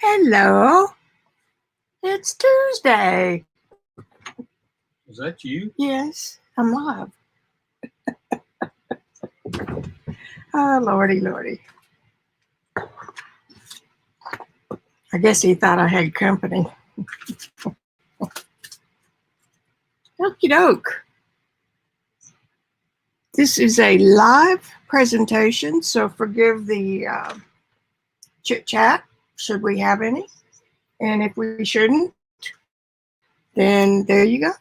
Hello, it's Tuesday. Is that you? Yes, I'm live. Oh, Lordy, Lordy. I guess he thought I had company. Okie doke. This is a live presentation, so forgive the chit chat, should we have any. And if we shouldn't, then there you go.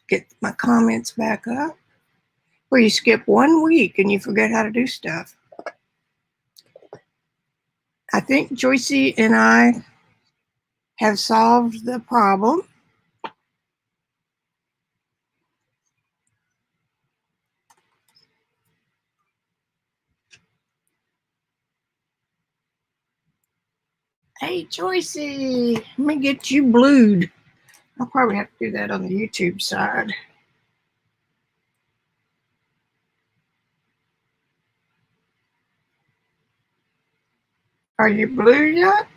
Get my comments back up. Well, you skip 1 week and you forget how to do stuff. I think Joycey and I have solved the problem. Hey, Joycey, let me get you blued. I'll probably have to do that on the YouTube side. Are you blue yet?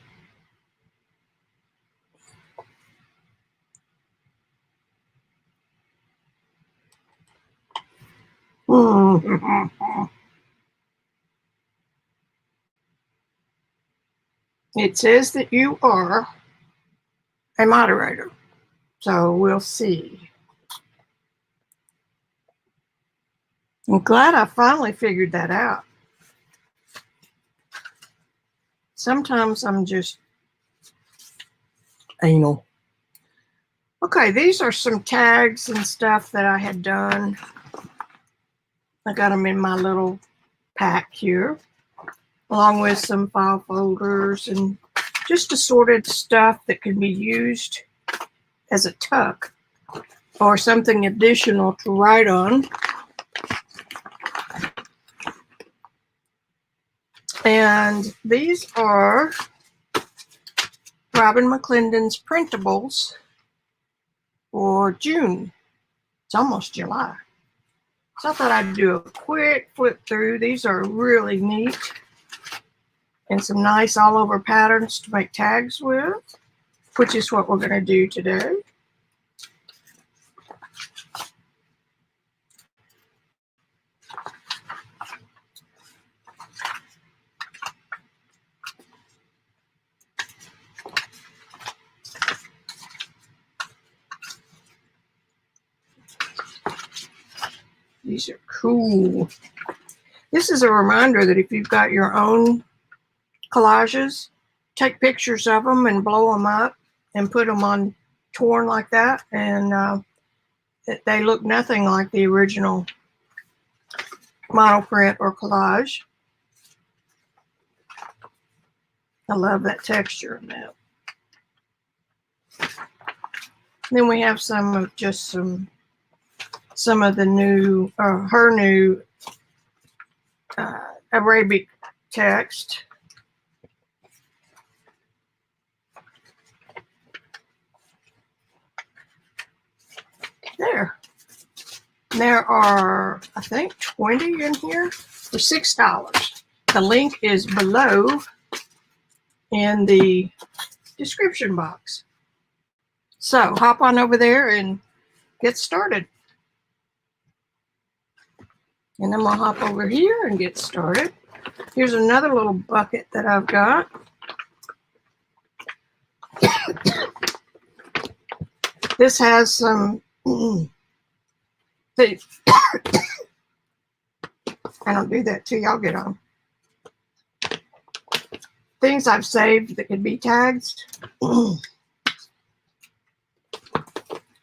It says that you are a moderator, so we'll see. I'm glad I finally figured that out. Sometimes I'm just anal. Okay, these are some tags and stuff that I had done. I got them in my little pack here, along with some file folders and just assorted stuff that can be used as a tuck or something additional to write on. And these are Robyn McClendon's Printables for June. It's almost July. So I thought I'd do a quick flip through. These are really neat and some nice all over patterns to make tags with, which is what we're going to do today. These are cool. This is a reminder that if you've got your own collages, take pictures of them and blow them up and put them on torn like that, and they look nothing like the original model print or collage. I love that texture in that. Then we have some of just some of the new, her new Arabic text. There. There are, I think, 20 in here for $6. The link is below in the description box. So hop on over there and get started. And then we'll hop over here and get started. Here's another little bucket that I've got. This has some, I don't do that till y'all get on. Things I've saved that could be tagged.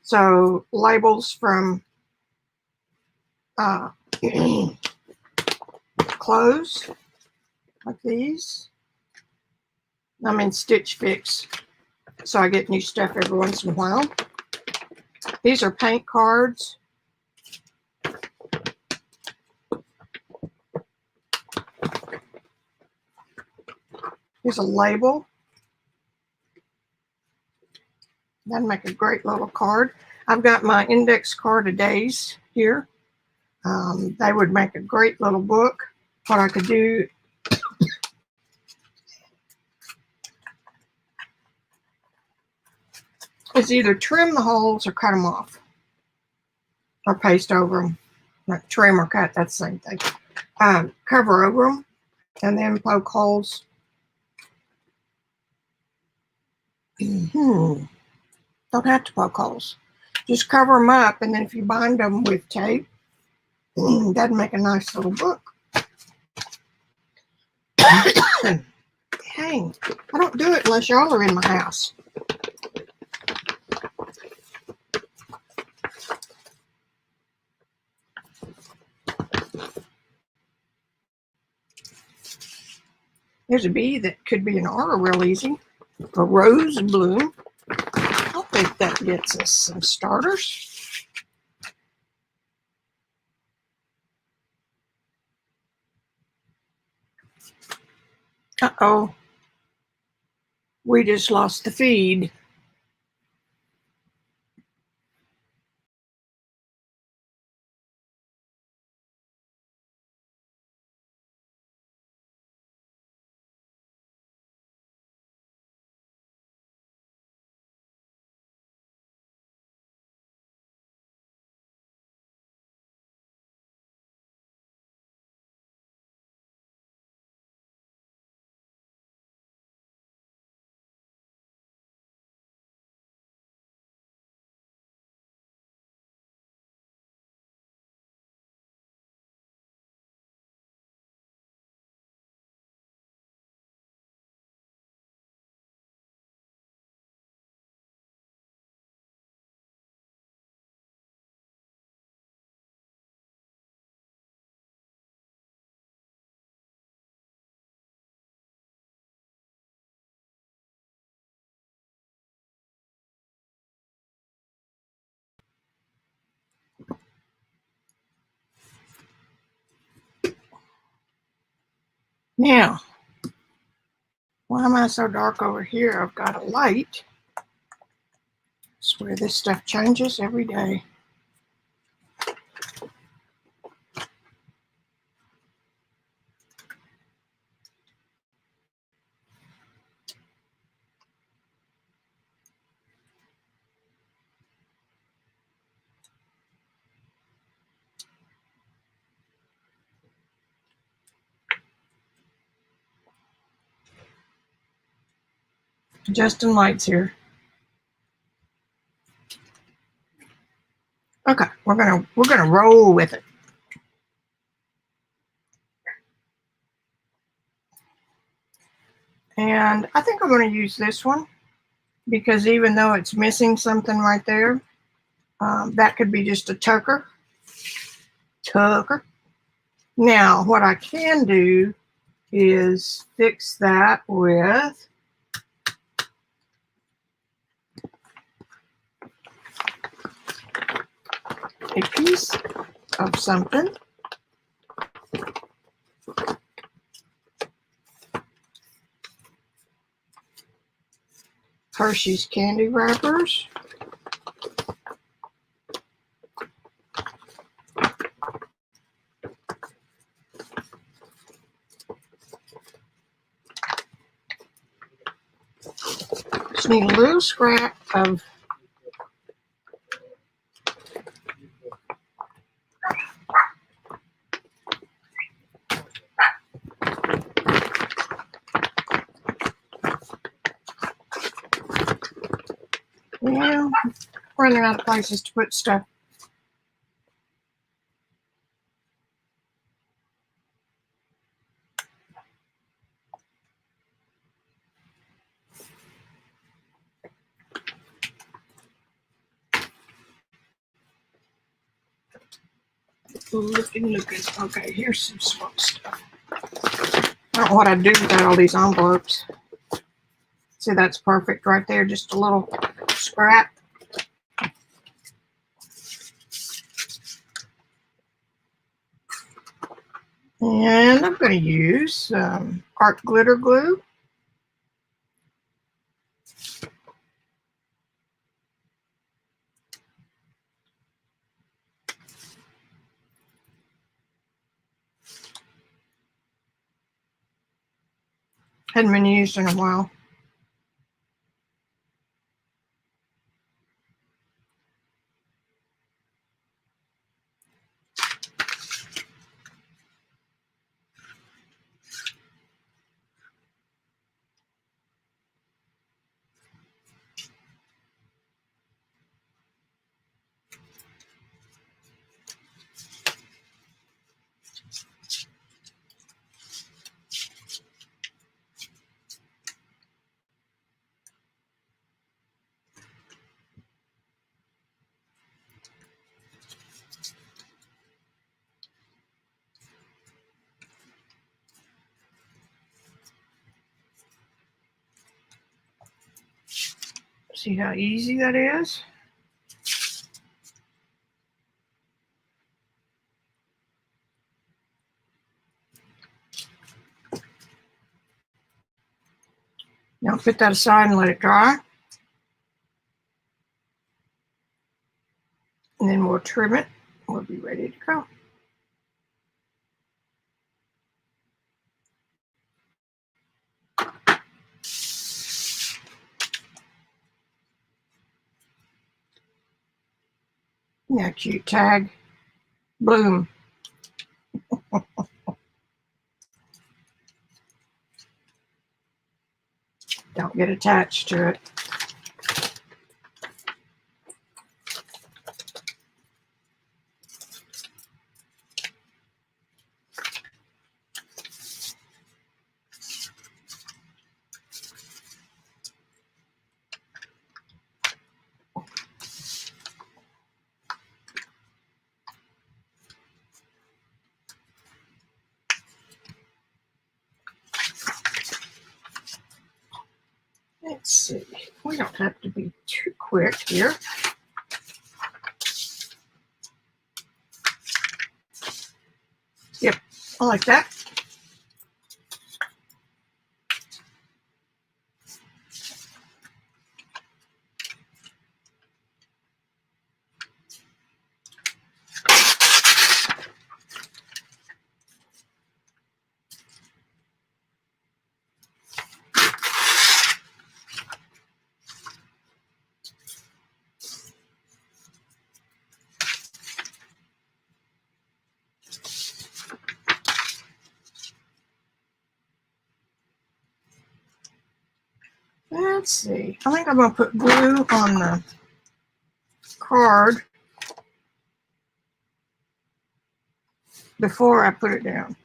So labels from clothes like these. I'm in Stitch Fix, so I get new stuff every once in a while. These are paint cards. Here's a label. That'd make a great little card. I've got my index card a days here. They would make a great little book. What I could do is either trim the holes or cut them off, or paste over them. Like trim or cut, that's the same thing. Cover over them and then poke holes. Don't have to poke holes. Just cover them up, and then if you bind them with tape, that'd make a nice little book. Dang, I don't do it unless y'all are in my house. There's a B that could be an R real easy. A RoseBloom. I think that gets us some starters. Uh-oh. We just lost the feed. Now, why am I so dark over here? I've got a light. I swear this stuff changes every day. Justin Light's here. Okay, we're gonna roll with it. And I think I'm going to use this one because even though it's missing something right there, that could be just a tucker. Now, what I can do is fix that with a piece of something. Hershey's candy wrappers. Just need a little scrap of running out of places to put stuff. Looking. Okay, here's some small stuff. I don't know what I'd do without all these envelopes. See, that's perfect right there. Just a little scrap. And I'm going to use art glitter glue. Hadn't been used in a while. See how easy that is? Now put that aside and let it dry. And then we'll trim it. We'll be ready to go. Yeah, cute tag. Bloom. Don't get attached to it. Let's see. We don't have to be too quick here. Yep, I like that. Let's see. I think I'm going to put glue on the card before I put it down.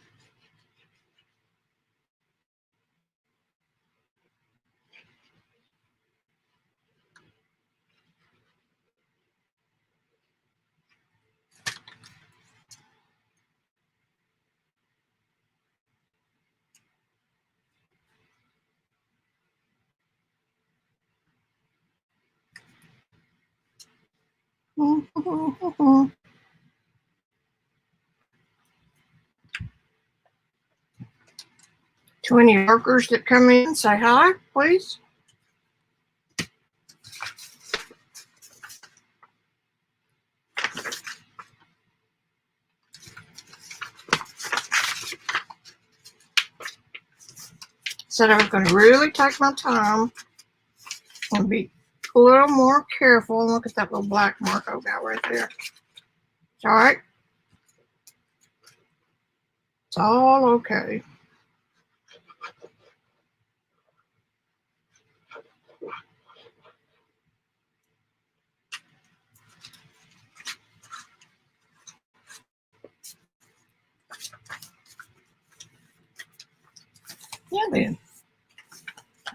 To any workers that come in, say hi, please. Said I was going to really take my time and be a little more careful. Look at that little black mark I got right there. It's all right. It's all okay. Yeah, then.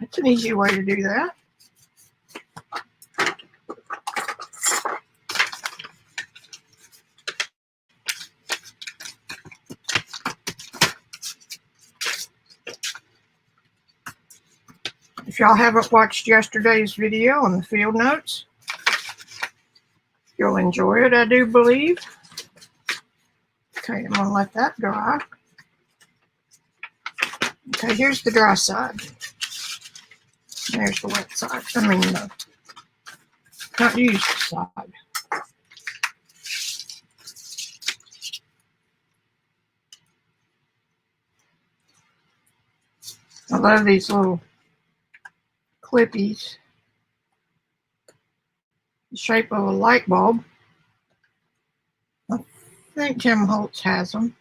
That's an easy way to do that. If y'all haven't watched yesterday's video on the field notes, you'll enjoy it, I do believe. Okay, I'm gonna let that dry. Okay, here's the dry side. There's the wet side. I mean, the not used side. I love these little clippies. The shape of a light bulb. I think Jim Holtz has them,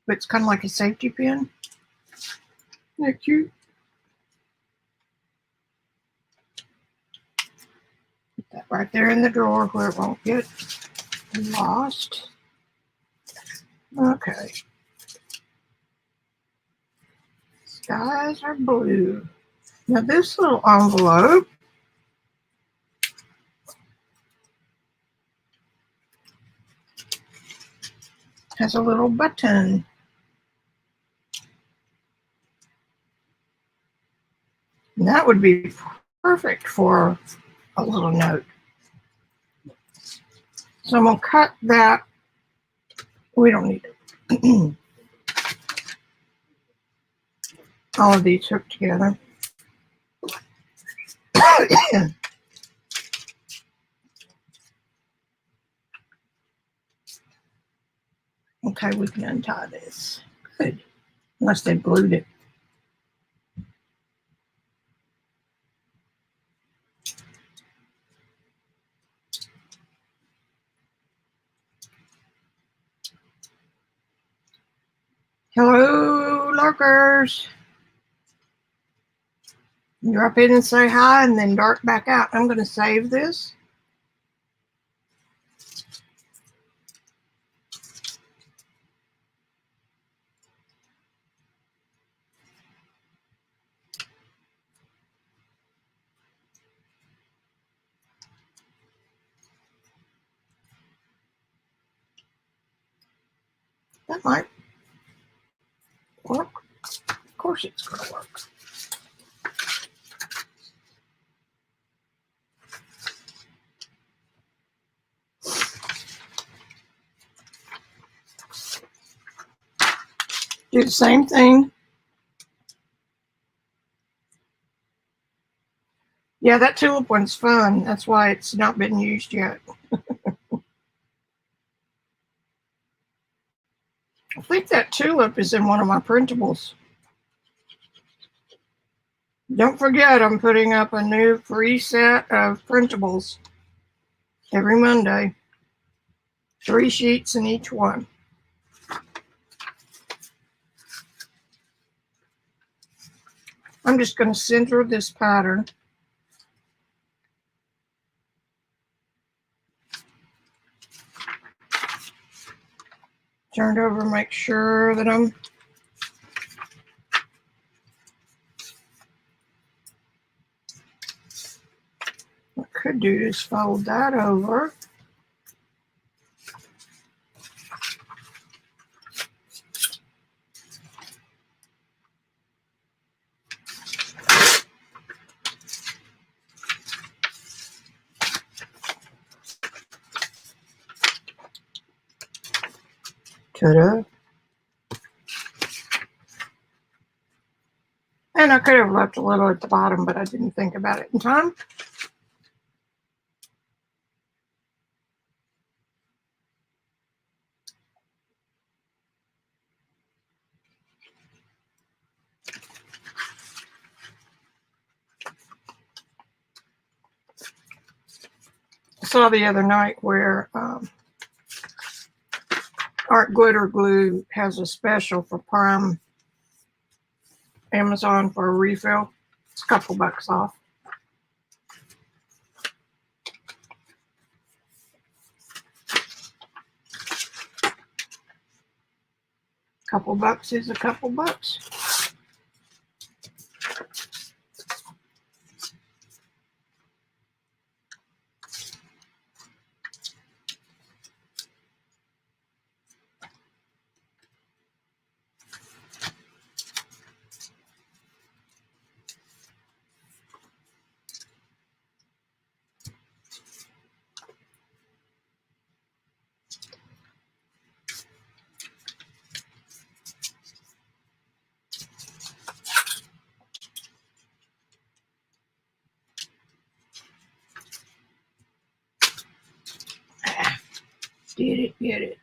but it's kind of like a safety pin. They're cute. Put that right there in the drawer where it won't get lost. Okay. Skies are blue. Now this little envelope has a little button. And that would be perfect for a little note. So I'm going to cut that. We don't need it. All of these hooked together. Okay, we can untie this. Good. Unless they glued it. Hello, lurkers. Drop in and say hi and then dart back out. I'm going to save this. That might work. Of course it's going to work. Do the same thing. Yeah, that tulip one's fun. That's why it's not been used yet. I think that tulip is in one of my printables. Don't forget, I'm putting up a new free set of printables every Monday. 3 sheets in each one. I'm just going to center this pattern. Turn it over, make sure that I'm what I could do is fold that over. Ta-da. And I could have left a little at the bottom, but I didn't think about it in time. I saw the other night where Art Glitter Glue has a special for Prime Amazon for a refill. It's a couple bucks off. Couple bucks is a couple bucks. Get it, get it.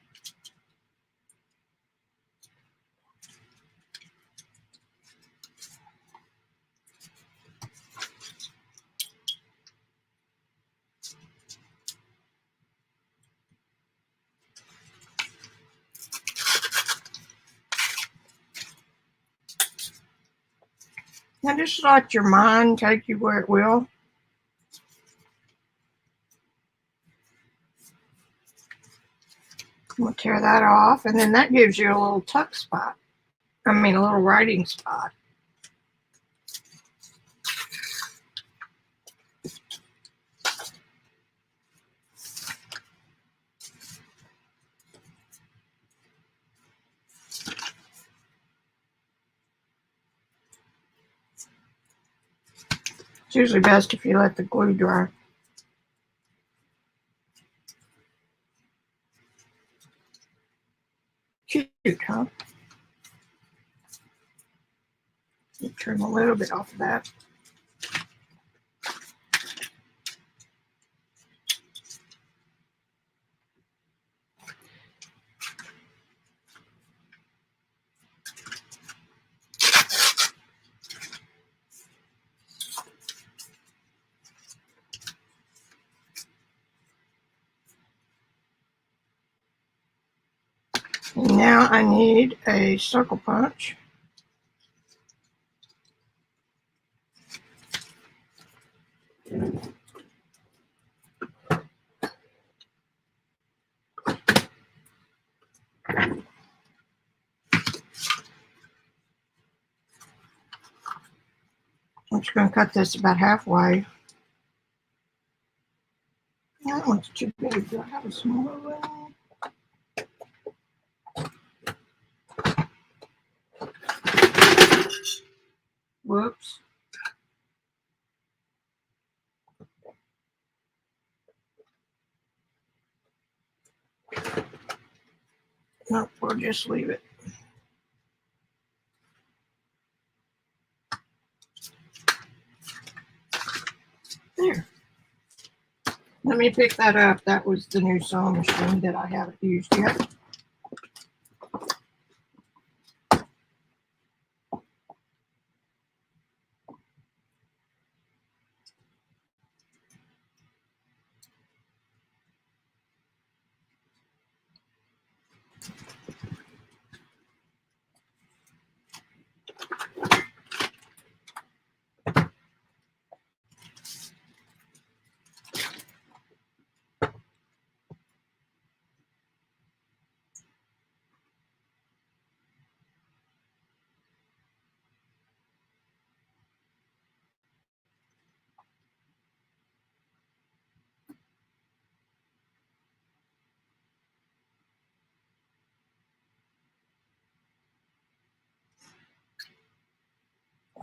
Now just let your mind take you where it will. I'm going to tear that off, and then that gives you a little tuck spot. I mean, a little writing spot. It's usually best if you let the glue dry. Cute, huh? Trim a little bit off of that. And now I need a circle punch. I'm just going to cut this about halfway. That one's too big. Do I have a smaller one? Whoops. Nope, we'll just leave it. There. Let me pick that up. That was the new sewing machine that I haven't used yet.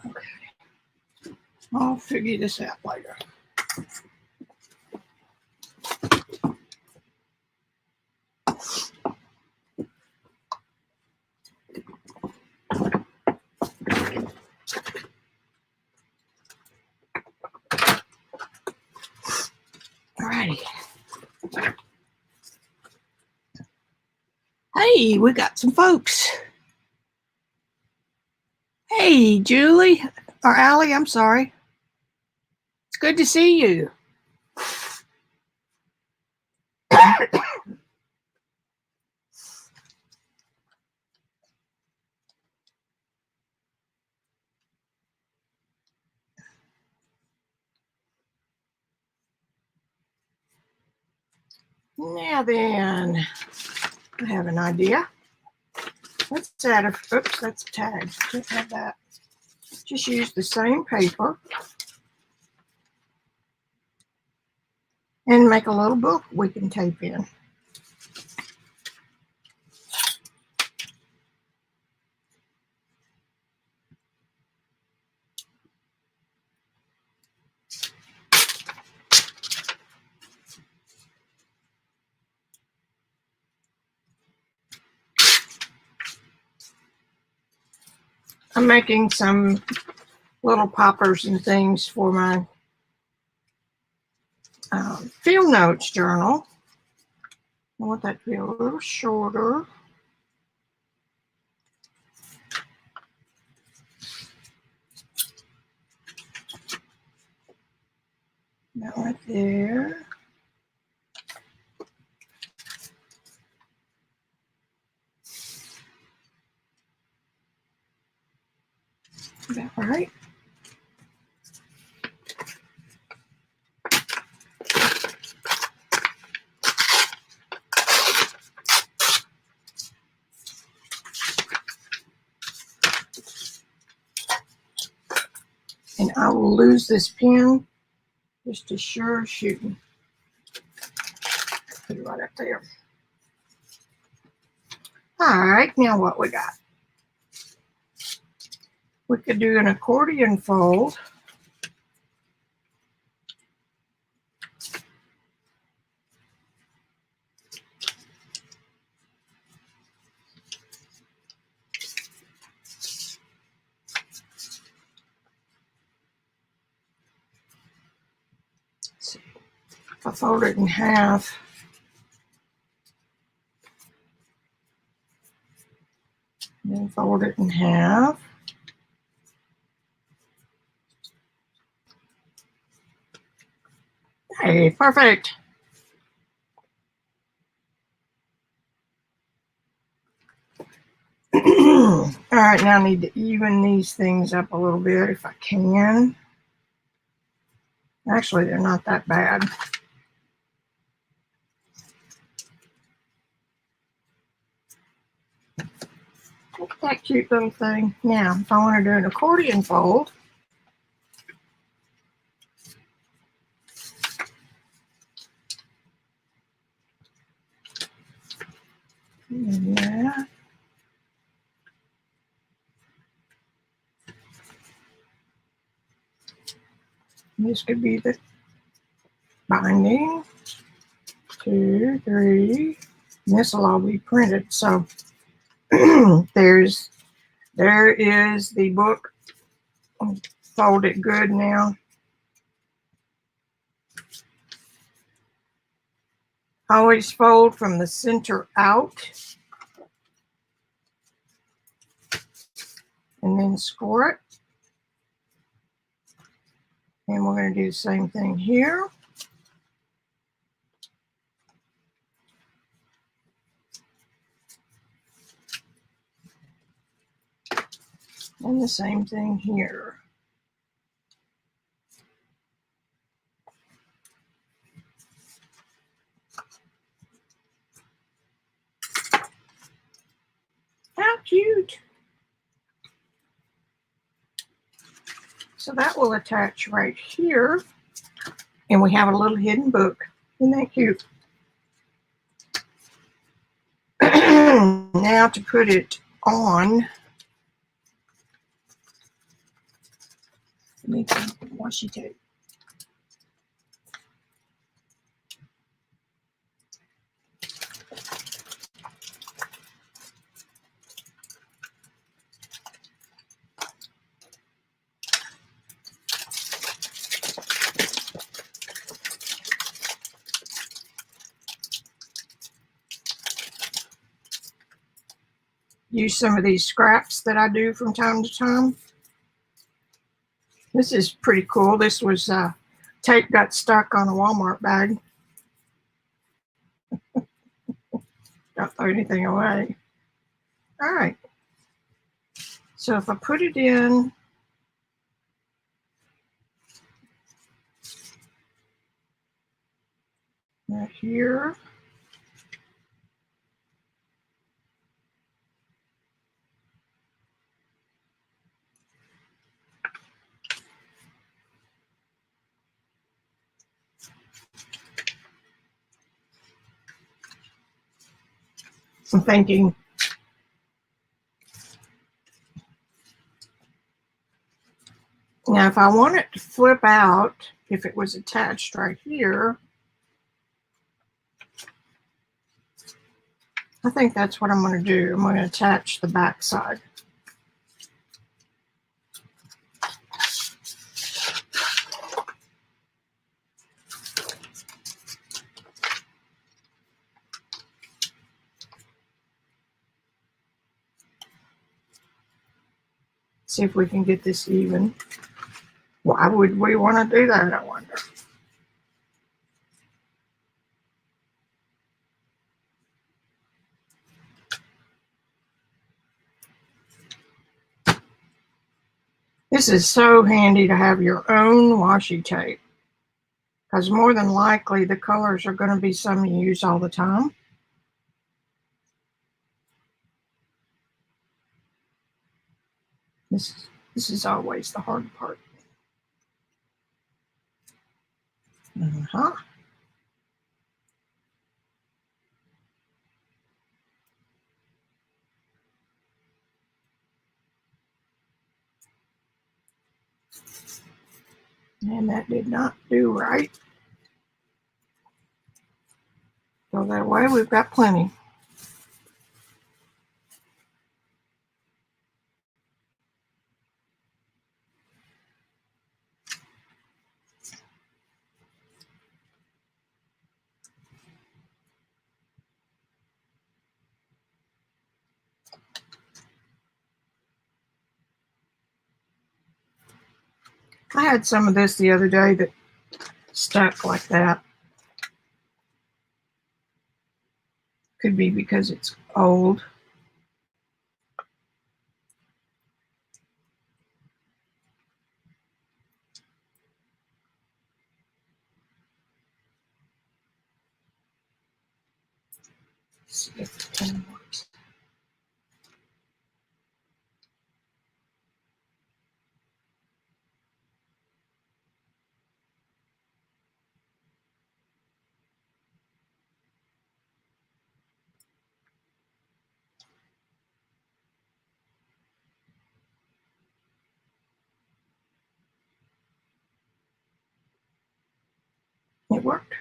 Okay. I'll figure this out later. Alrighty. Hey, we got some folks. Hey, Julie, or Allie, I'm sorry. It's good to see you. Now then, I have an idea. Let's add a, oops, that's a tag. Can't have that. Just use the same paper and make a little book we can tape in. I'm making some little poppers and things for my field notes journal. I want that to be a little shorter. That right there. Is that right? And I will lose this pen just as sure as shooting. Put it right up there. All right, now what we got? We could do an accordion fold. Let's see. If I fold it in half, then fold it in half. Hey, perfect. All right, now I need to even these things up a little bit if I can. Actually, they're not that bad. Look at that cute little thing. Now, if I want to do an accordion fold, yeah. This could be the binding. 2, 3. And this will all be printed. So there is the book. Fold it good now. Always fold from the center out. And then score it. And we're going to do the same thing here. And the same thing here. How cute. So that will attach right here. And we have a little hidden book. Isn't that cute? Now to put it on, I need some washi tape. Use some of these scraps that I do from time to time. This is pretty cool. This was tape got stuck on a Walmart bag. Don't throw anything away. All right. So if I put it in right here. I'm thinking now if I want it to flip out, if it was attached right here, I think that's what I'm going to do. I'm going to attach the back side. See if we can get this even. Why would we want to do that, I wonder? This is so handy to have your own washi tape, because more than likely the colors are going to be some you use all the time. This is always the hard part. Uh-huh. And that did not do right. Throw that away, we've got plenty. I had some of this the other day that stuck like that. Could be because it's old. Let's see if the pen works. It worked.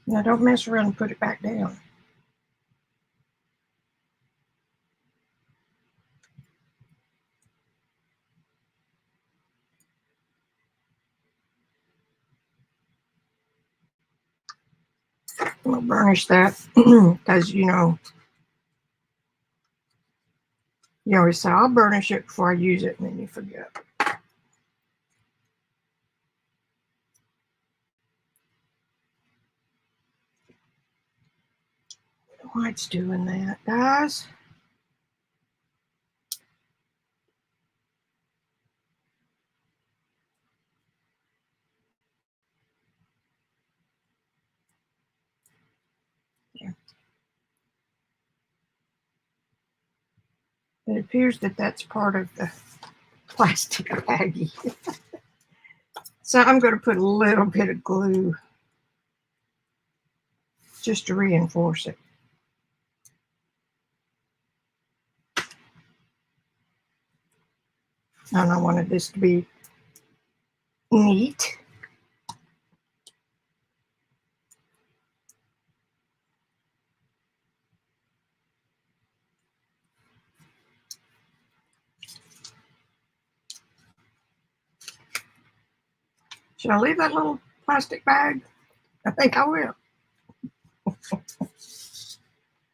Now don't mess around and put it back down. I'm gonna burnish that because you always say I'll burnish it before I use it, and then you forget. Why it's doing that, guys? Yeah. It appears that that's part of the plastic baggie. So I'm going to put a little bit of glue just to reinforce it. And I wanted this to be neat. Should I leave that little plastic bag? I think I will.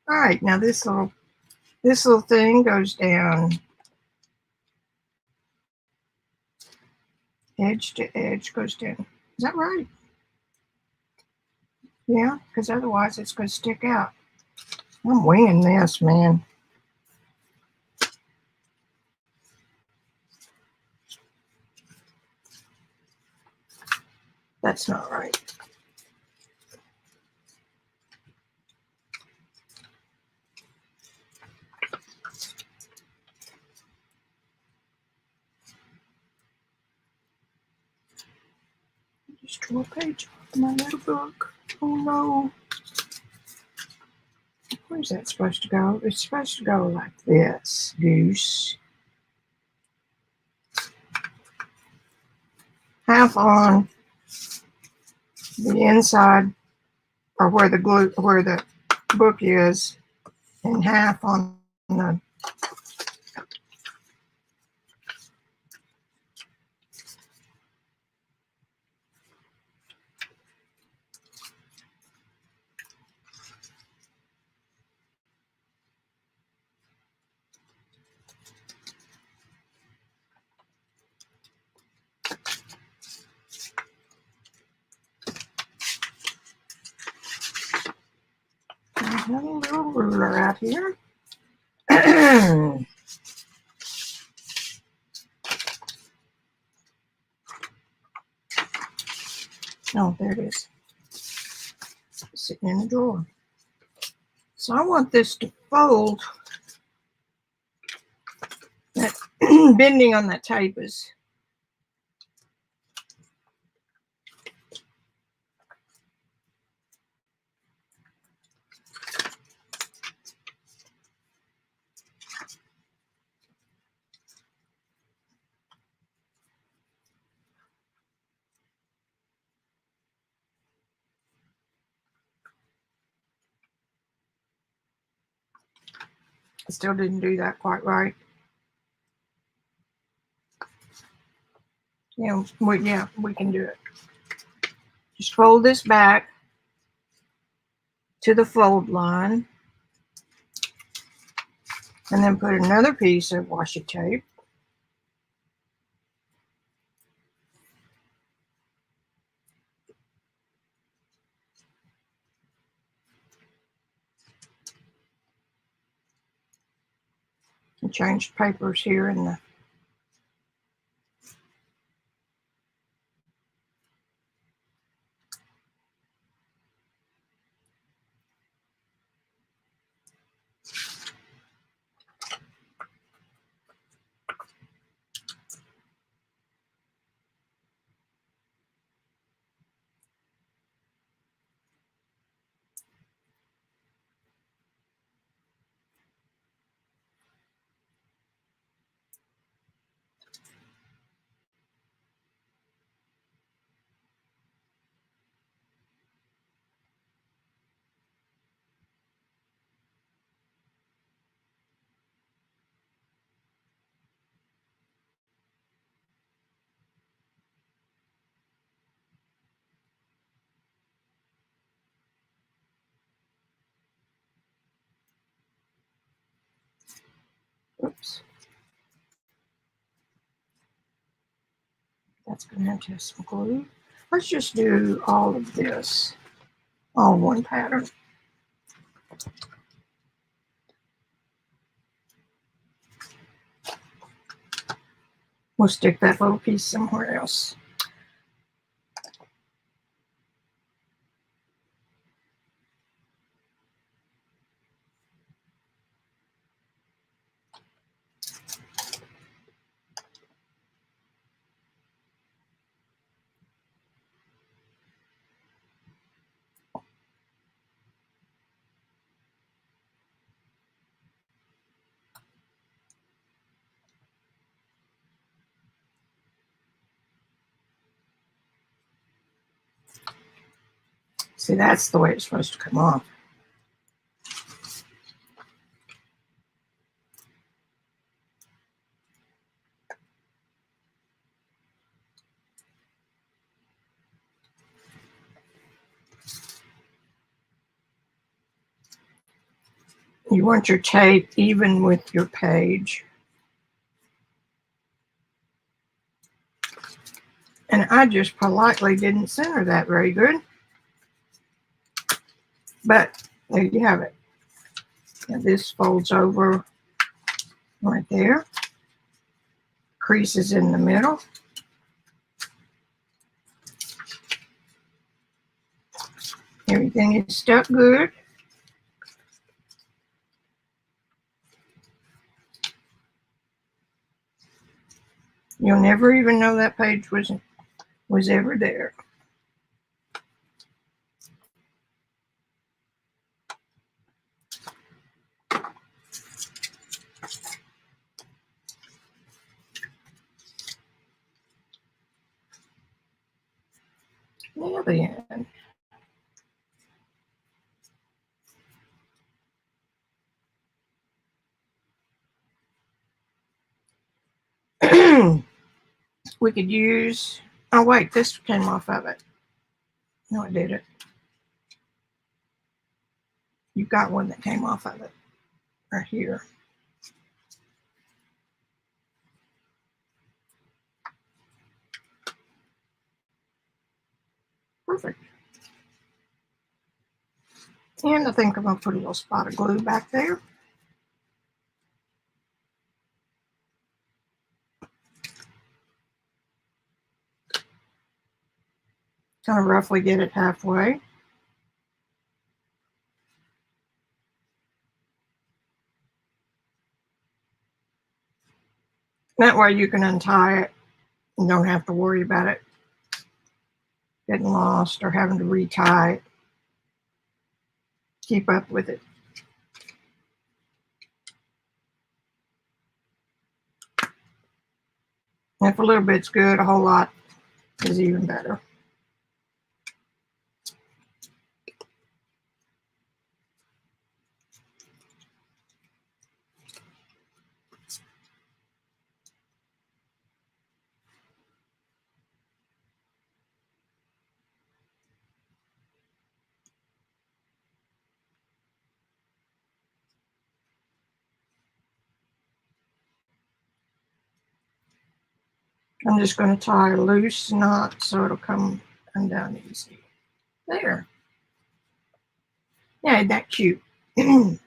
All right, now this little thing goes down edge to edge, goes down. Is that right? Yeah, because otherwise it's going to stick out. I'm winging this, man. That's not right. Just tore a page off my little book. Oh no. Where's that supposed to go? It's supposed to go like this, goose. Half on the inside, or where the book is, and half on the Another little ruler out here. Oh, there it is. Sitting in the drawer. So I want this to fold. That bending on that tape is I still didn't do that quite right. Yeah, we can do it. Just fold this back to the fold line and then put another piece of washi tape. And change papers here in the oops. That's going to have to have some glue. Let's just do all of this on one pattern. We'll stick that little piece somewhere else. See, that's the way it's supposed to come off. You want your tape even with your page. And I just politely didn't center that very good. But there you have it. And this folds over right there. Creases in the middle. Everything is stuck good. You'll never even know that page was ever there. Now then. We could use, oh wait, this came off of it. No, it didn't. You got one that came off of it right here. Perfect. And I think I'm going to put a little spot of glue back there. Kind of roughly get it halfway. That way you can untie it and don't have to worry about it getting lost or having to retie it. Keep up with it. And if a little bit's good, a whole lot is even better. I'm just going to tie a loose knot so it'll come undone easy. There. Yeah, isn't that cute? I'm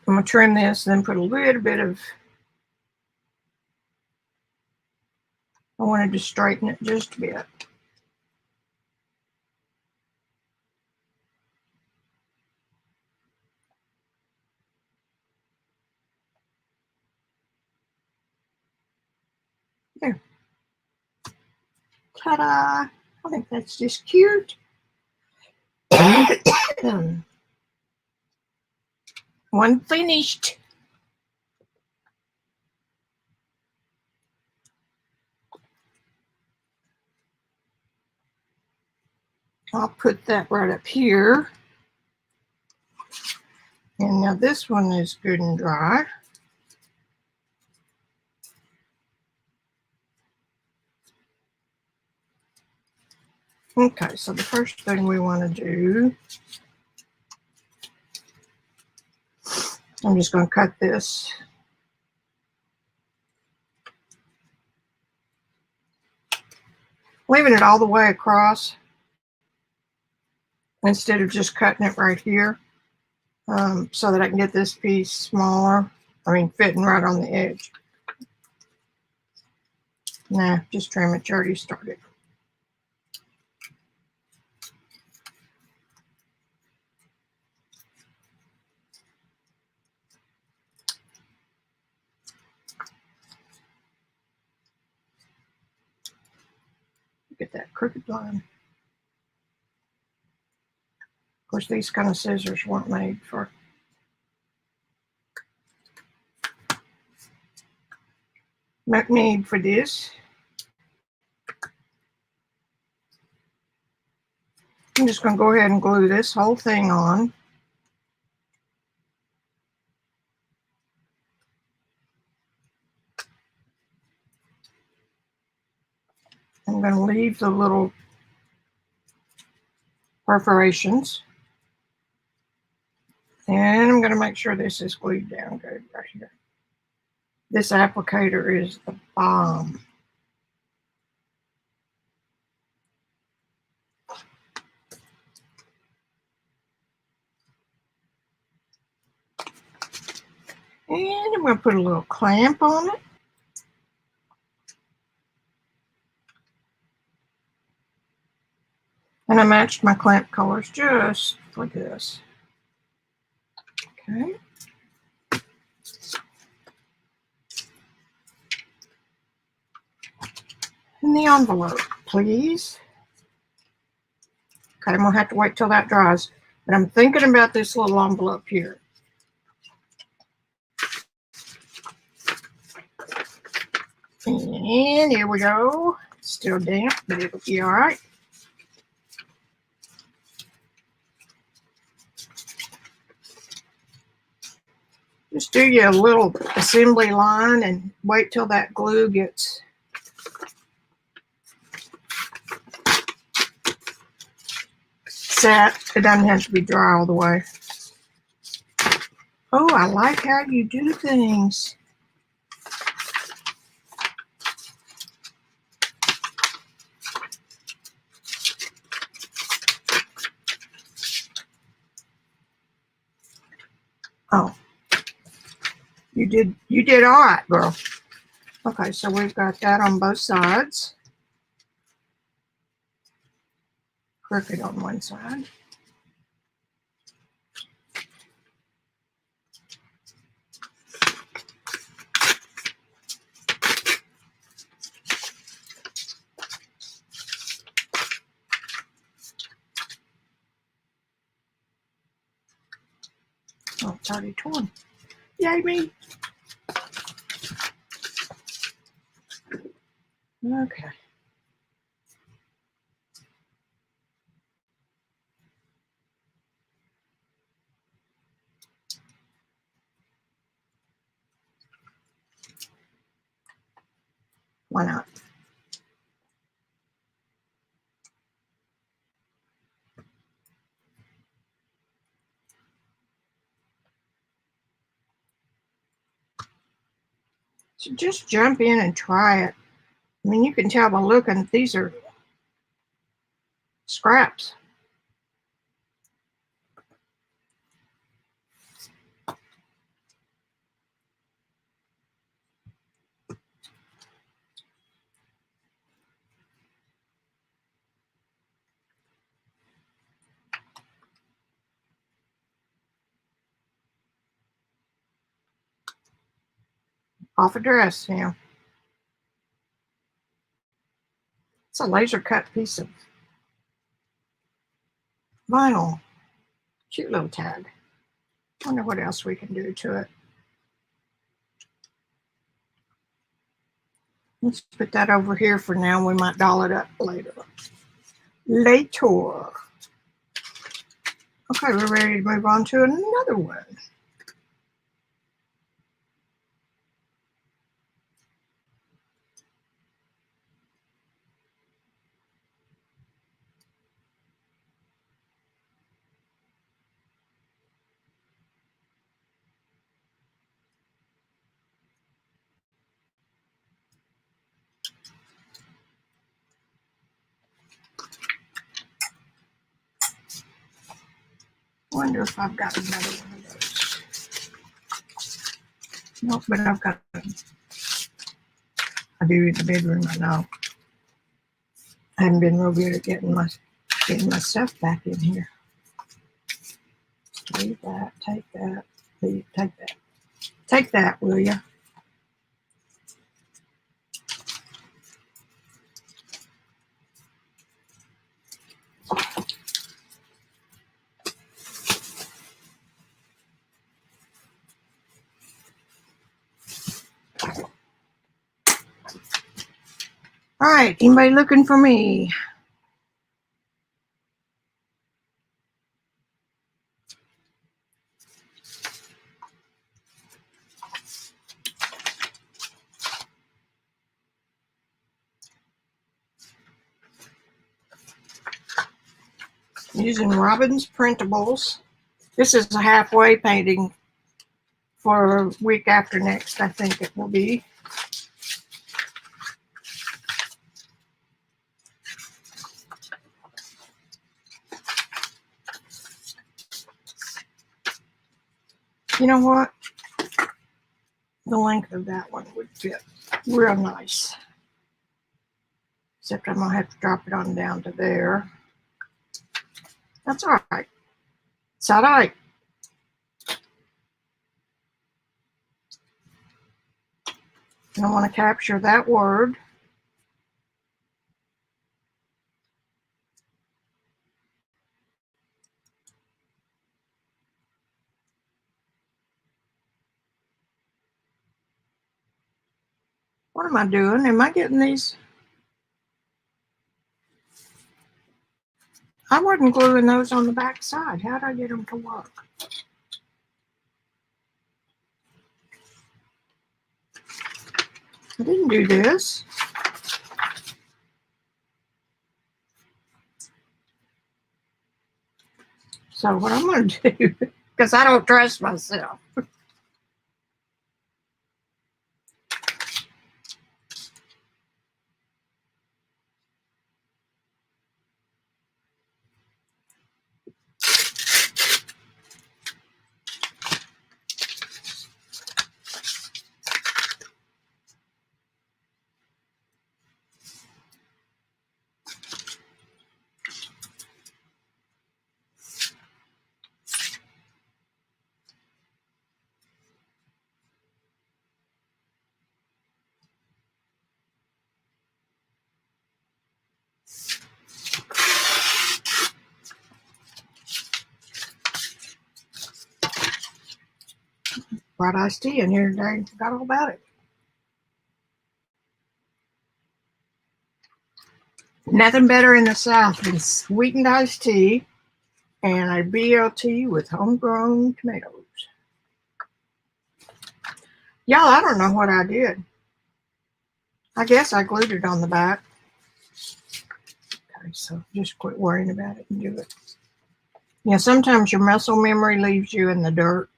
gonna trim this, then put a little bit of. I wanted to straighten it just a bit. There. Ta-da! I think that's just cute. One finished. I'll put that right up here. And now this one is good and dry. Okay, so the first thing we want to do, I'm just going to cut this. Leaving it all the way across instead of just cutting it right here, so that I can get this piece smaller. I mean, fitting right on the edge. Nah, just trim it. You already started. Get that crooked line. Of course, these kind of scissors weren't made for this. I'm just going to go ahead and glue this whole thing on. I'm going to leave the little perforations. And I'm going to make sure this is glued down good right here. This applicator is the bomb. And I'm going to put a little clamp on it. And I matched my clamp colors just for this. Okay. And the envelope, please. Okay, I'm going to have to wait till that dries. But I'm thinking about this little envelope here. And here we go. Still damp, but it'll be all right. Just do you a little assembly line and wait till that glue gets set. It doesn't have to be dry all the way. Oh, I like how you do things. Oh, you did all right, girl. Okay, so we've got that on both sides. Crooked on one side. Oh, it's already torn. Yay me. Okay. Why not? So just jump in and try it. I mean, you can tell by looking, these are scraps. Off a dress now. It's a laser cut piece of vinyl. Cute little tag. Wonder what else we can do to it. Let's put that over here for now. We might doll it up later. Later. Okay, we're ready to move on to another one. Wonder if I've got another one of those. Nope, but I've got them. I do in the bedroom, I know. I haven't been real good at getting my stuff back in here. Leave that, take that, leave, take that. Take that, will you? All right, anybody looking for me? Using Robyn's Printables. This is a halfway painting for a week after next, I think it will be. You know what? The length of that one would fit real nice. Except I'm going to have to drop it on down to there. That's all right. It's all right. And I want to capture that word. What am I doing? Am I getting these? I wasn't gluing those on the back side. How did I get them to work? I didn't do this. So what I'm going to do, because I don't trust myself. Brought iced tea in here today and forgot all about it. Nothing better in the South than sweetened iced tea and a BLT with homegrown tomatoes. Y'all, I don't know what I did. I guess I glued it on the back. Okay, so just quit worrying about it and do it. Yeah, sometimes your muscle memory leaves you in the dirt.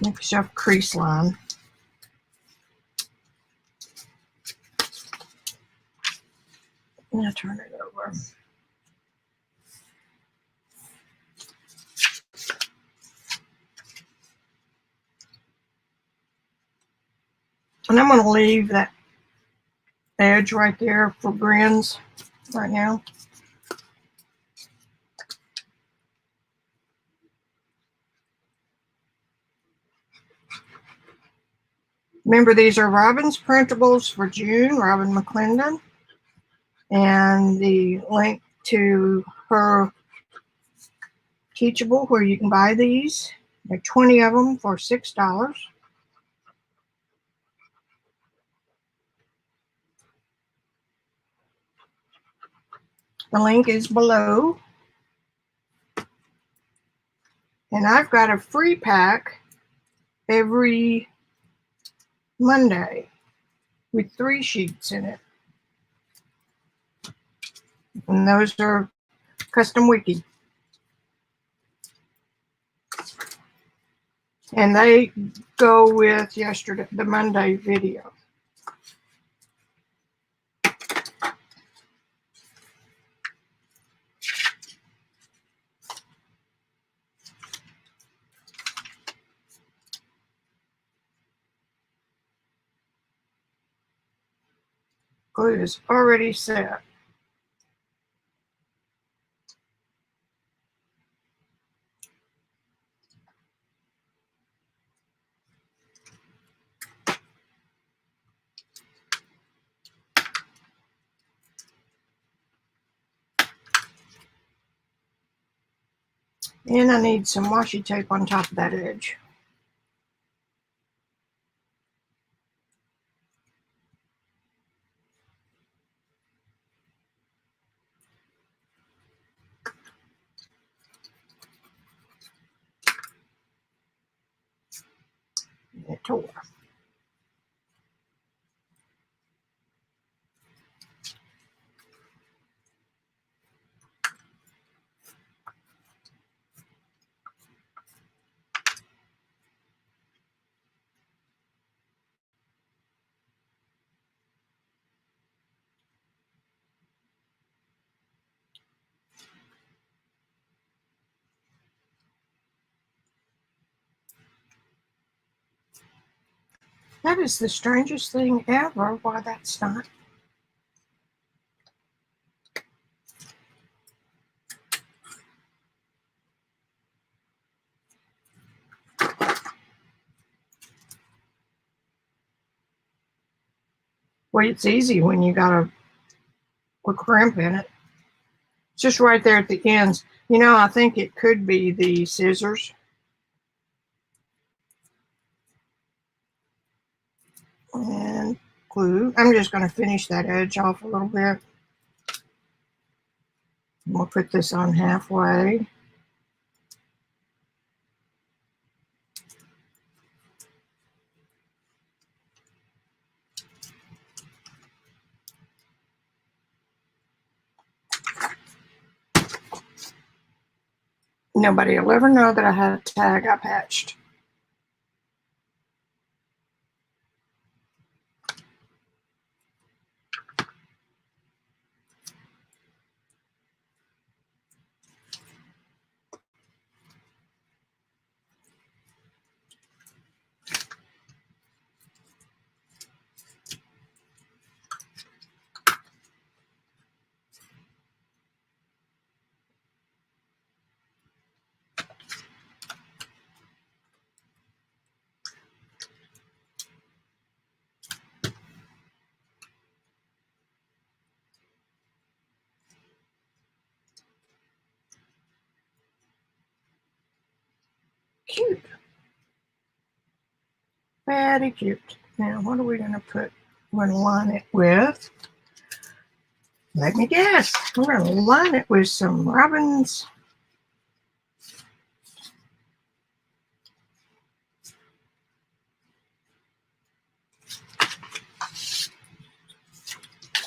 Make yourself a crease line. Now turn it over. And I'm going to leave that edge right there for grins right now. Remember, these are Robyn's printables for June, Robyn McClendon. And the link to her Teachable, where you can buy these. There are 20 of them for $6. The link is below. And I've got a free pack every Monday with 3 sheets in it. And those are custom wiki. And they go with the Monday video. Glue is already set. And I need some washi tape on top of that edge. It tore. That is the strangest thing ever. Why that's not. Well, it's easy when you got a crimp in it. It's just right there at the ends. You know, I think it could be the scissors. And glue. I'm just going to finish that edge off a little bit. And we'll put this on halfway. Nobody will ever know that I had a tag I patched. Cute. Very cute. Now, what are we going to put? We're going to line it with, let me guess, we're going to line it with some Robyn's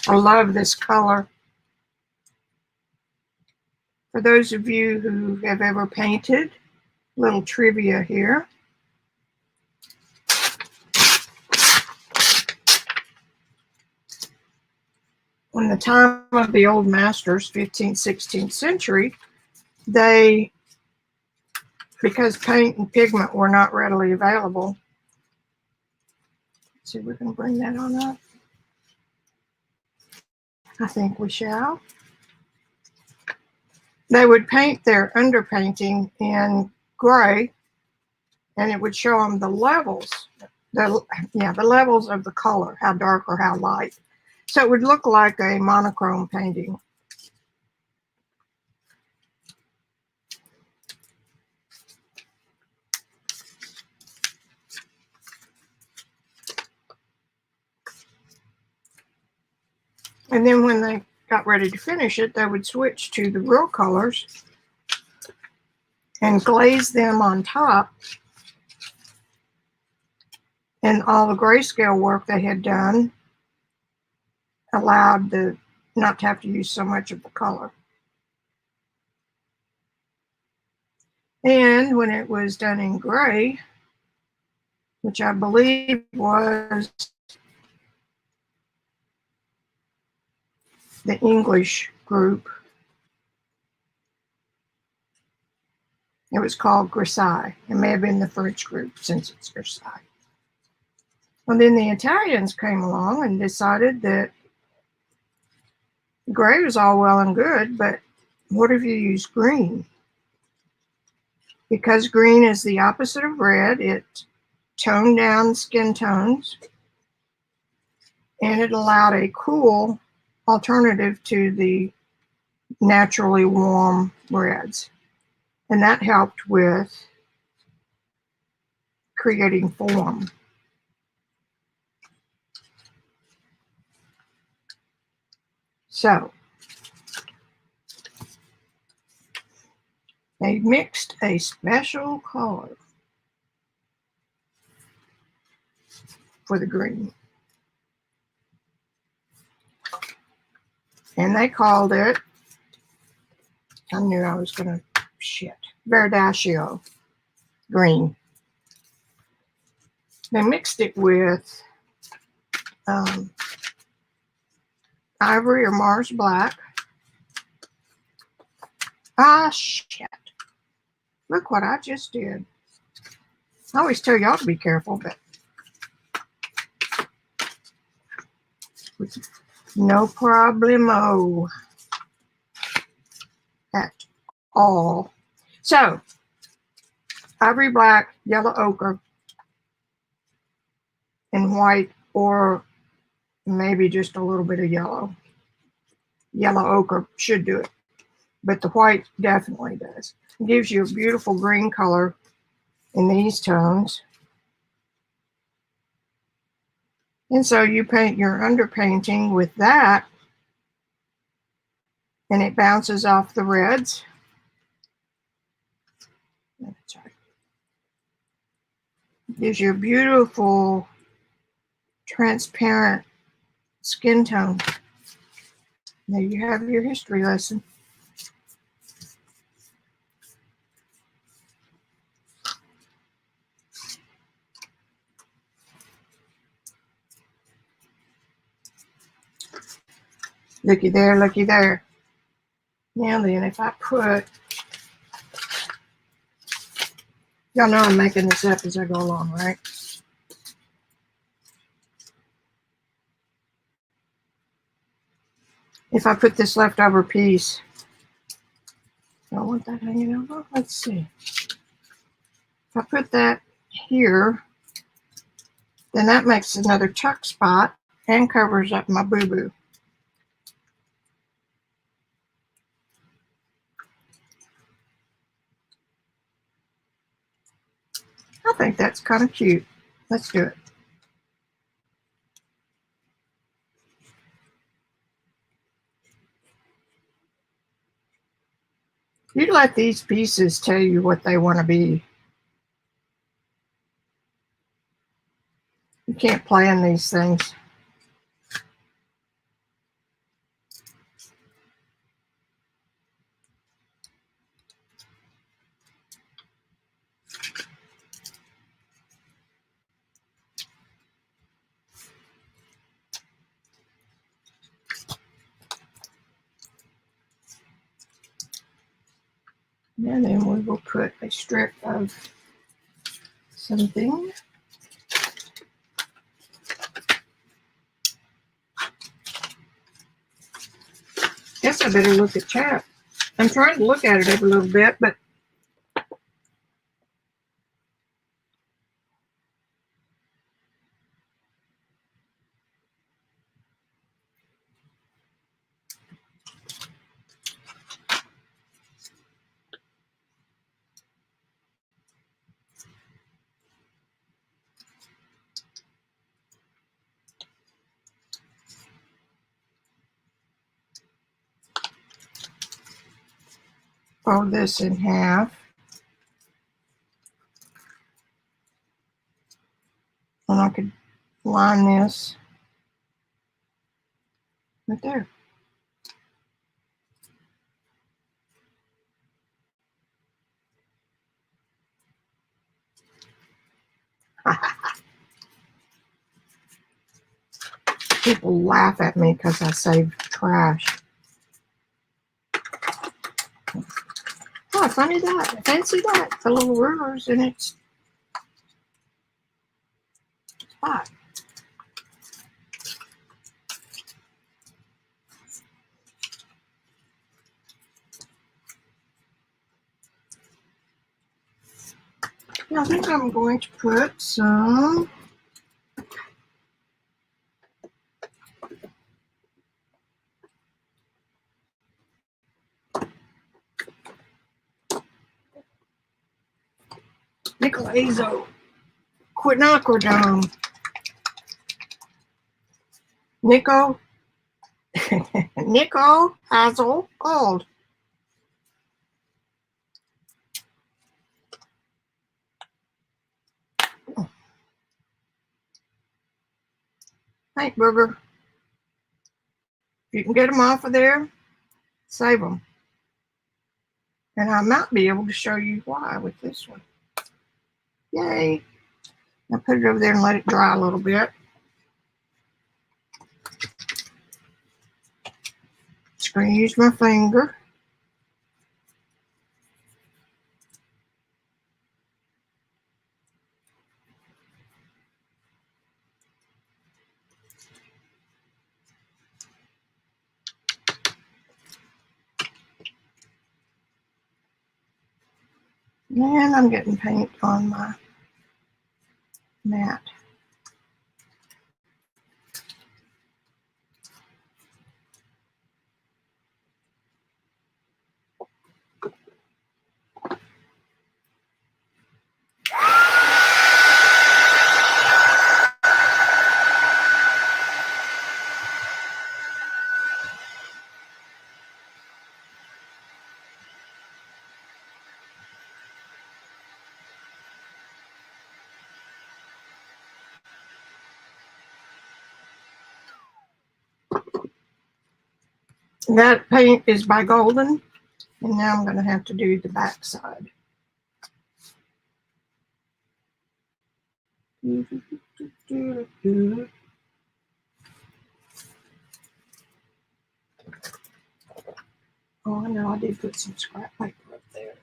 I love this color. For those of you who have ever painted, little trivia here. In the time of the old masters, 15th, 16th century, they, because paint and pigment were not readily available. Let's see if we can bring that on up. I think we shall. They would paint their underpainting in gray, and it would show them the levels, the levels of the color, how dark or how light. So it would look like a monochrome painting. And then when they got ready to finish it, they would switch to the real colors and glaze them on top. And all the grayscale work they had done allowed the not to have to use so much of the color. And when it was done in gray, which I believe was the English group, it was called Grisaille. It may have been the French group since it's Grisaille. And then the Italians came along and decided that gray was all well and good, but what if you use green? Because green is the opposite of red, it toned down skin tones, and it allowed a cool alternative to the naturally warm reds. And that helped with creating form. So they mixed a special color for the green. And they called it, I knew I was going to, Verdaccio green. They mixed it with ivory or Mars black. Ah, shit. Look what I just did. I always tell y'all to be careful, but no problemo at all. So, ivory black, yellow ochre, and white, or maybe just a little bit of yellow. Yellow ochre should do it, but the white definitely does. It gives you a beautiful green color in these tones. And so you paint your underpainting with that, and it bounces off the reds. That's right. It gives you a beautiful transparent skin tone. There you have your history lesson. Looky there, looky there. Now then, if I put, y'all know I'm making this up as I go along, right? If I put this leftover piece, I don't want that hanging over. Let's see. If I put that here, then that makes another tuck spot and covers up my boo-boo. I think that's kind of cute. Let's do it. You let these pieces tell you what they want to be. You can't plan these things. And then we will put a strip of something. Guess I better look at chat. I'm trying to look at it every little bit, but fold this in half. And I could line this right there. People laugh at me because I save trash. Oh, funny that. Fancy that. The little rulers in its spot. Yeah, I think I'm going to put some Nicolazo quinacridone. Nico Nico Hazel Gold. Paint booger. If you can get them off of there, save them. And I might be able to show you why with this one. Yay. Now put it over there and let it dry a little bit. Just going to use my finger. And I'm getting paint on my mat. That paint is by Golden, and now I'm going to have to do the back side. Oh, I know I did put some scrap paper up there.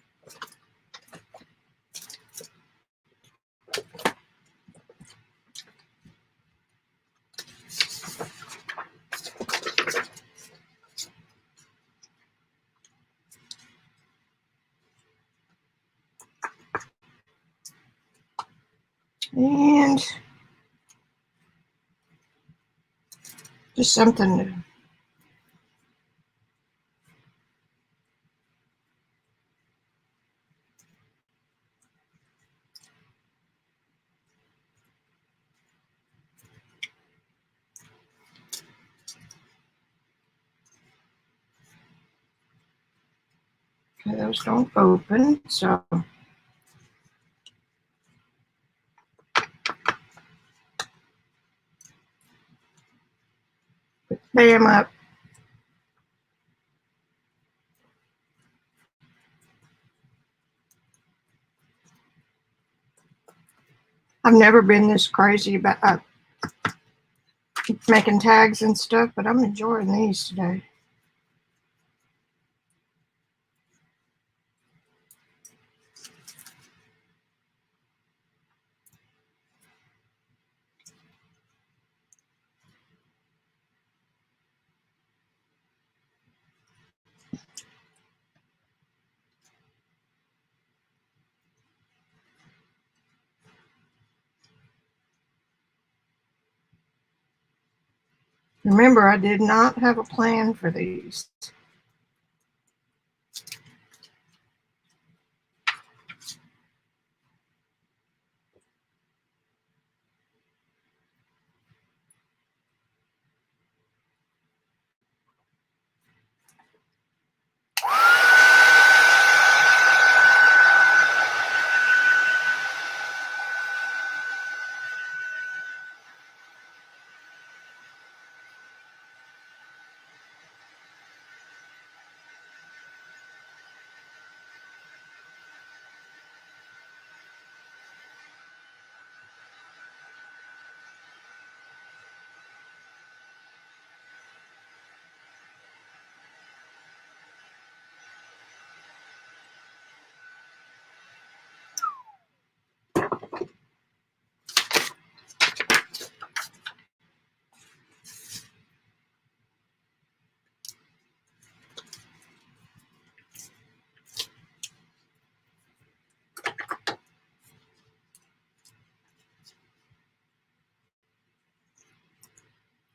And just something new. Okay, those don't open, so pay them up. I've never been this crazy about making tags and stuff, but I'm enjoying these today. Remember, I did not have a plan for these.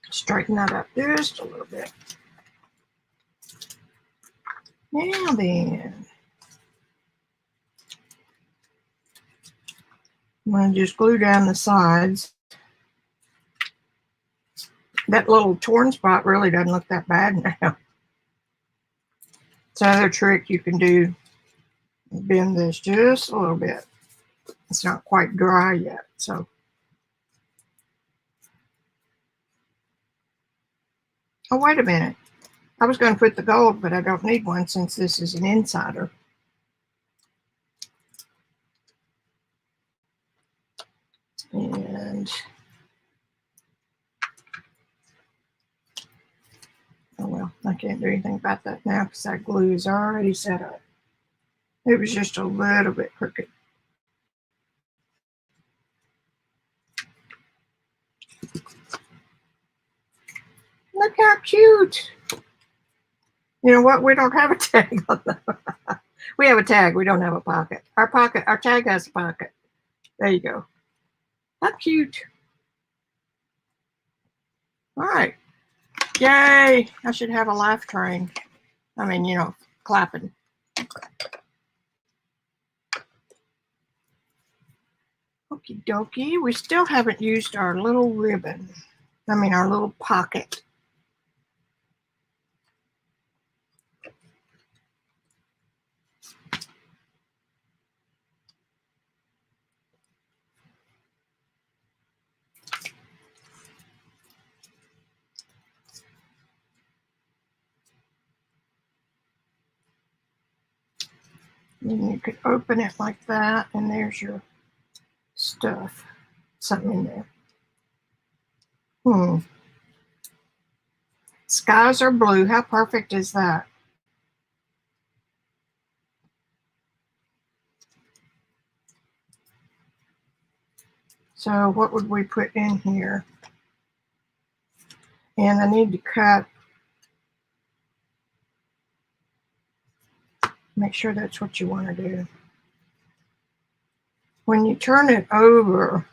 Straighten that up just a little bit. Now then, I'm going to just glue down the sides. That little torn spot really doesn't look that bad now. It's another trick you can do. Bend this just a little bit. It's not quite dry yet, so. Oh, wait a minute. I was going to put the gold, but I don't need one since this is an insider. And oh well, I can't do anything about that now because that glue is already set up. It was just a little bit crooked. Look how cute. You know what? We don't have a tag on that. We have a tag. We don't have a pocket. Our tag has a pocket. There you go. How cute. All right. Yay. I should have a laugh train. I mean, you know, clapping. Okie dokie. We still haven't used our little ribbon. I mean, our little pocket. And you could open it like that, and there's your stuff. Something in there. Skies are blue. How perfect is that? So what would we put in here? And I need to cut, make sure that's what you want to do. When you turn it over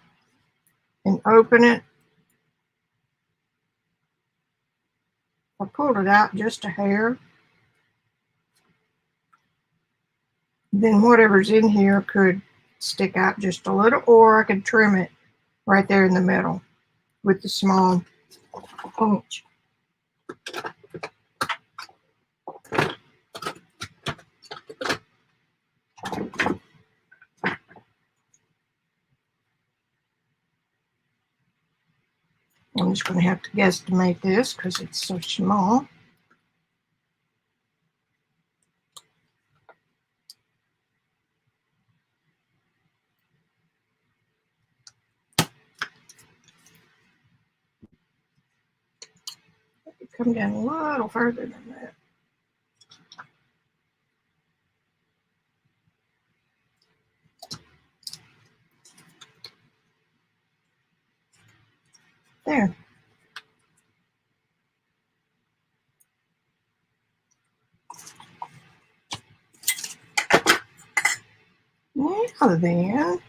and open it, I pulled it out just a hair. Then whatever's in here could stick out just a little, or I could trim it right there in the middle with the small punch. I'm just going to have to guesstimate this because it's so small. Come down a little further than that. There. Now then,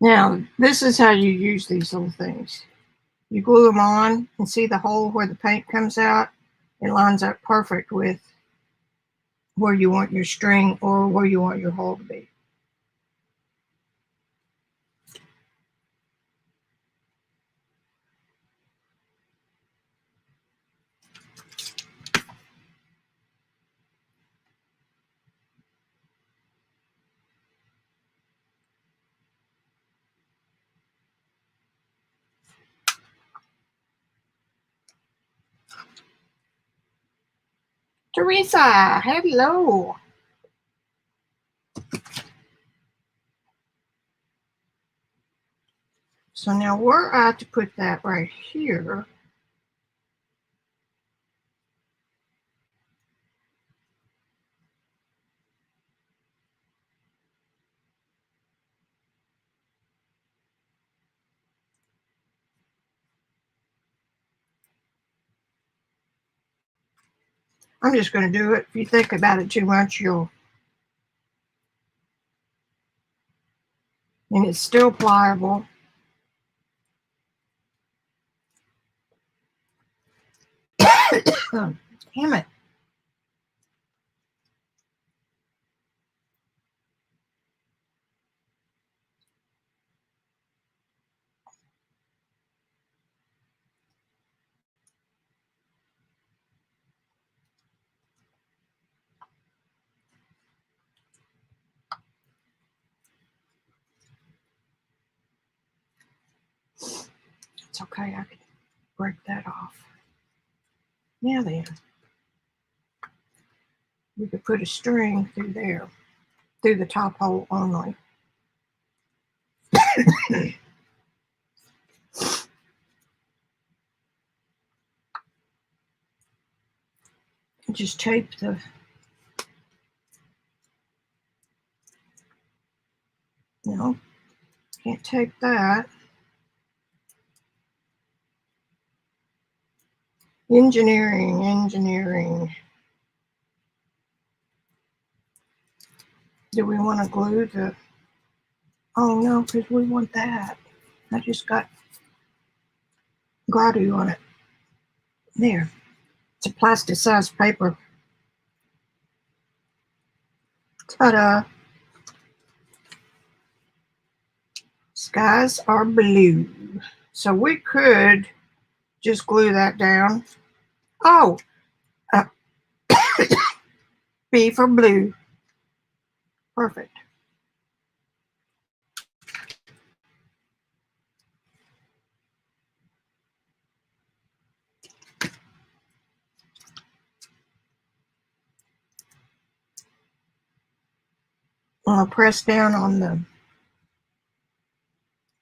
now this is how you use these little things. You glue them on and see the hole where the paint comes out. It lines up perfect with where you want your string or where you want your hole to be. Teresa, hello. So now were I to put that right here, I'm just going to do it. If you think about it too much, you'll, and it's still pliable. Damn it. It's okay, I can break that off. Now then, we could put a string through there, through the top hole only. Just tape the, no, can't tape that. Engineering. Do we want to glue the, oh no, because we want that. I just got glue on it. There. It's a plasticized paper. Ta-da. Skies are blue. So we could just glue that down. Oh, B for blue. Perfect. I'll press down on the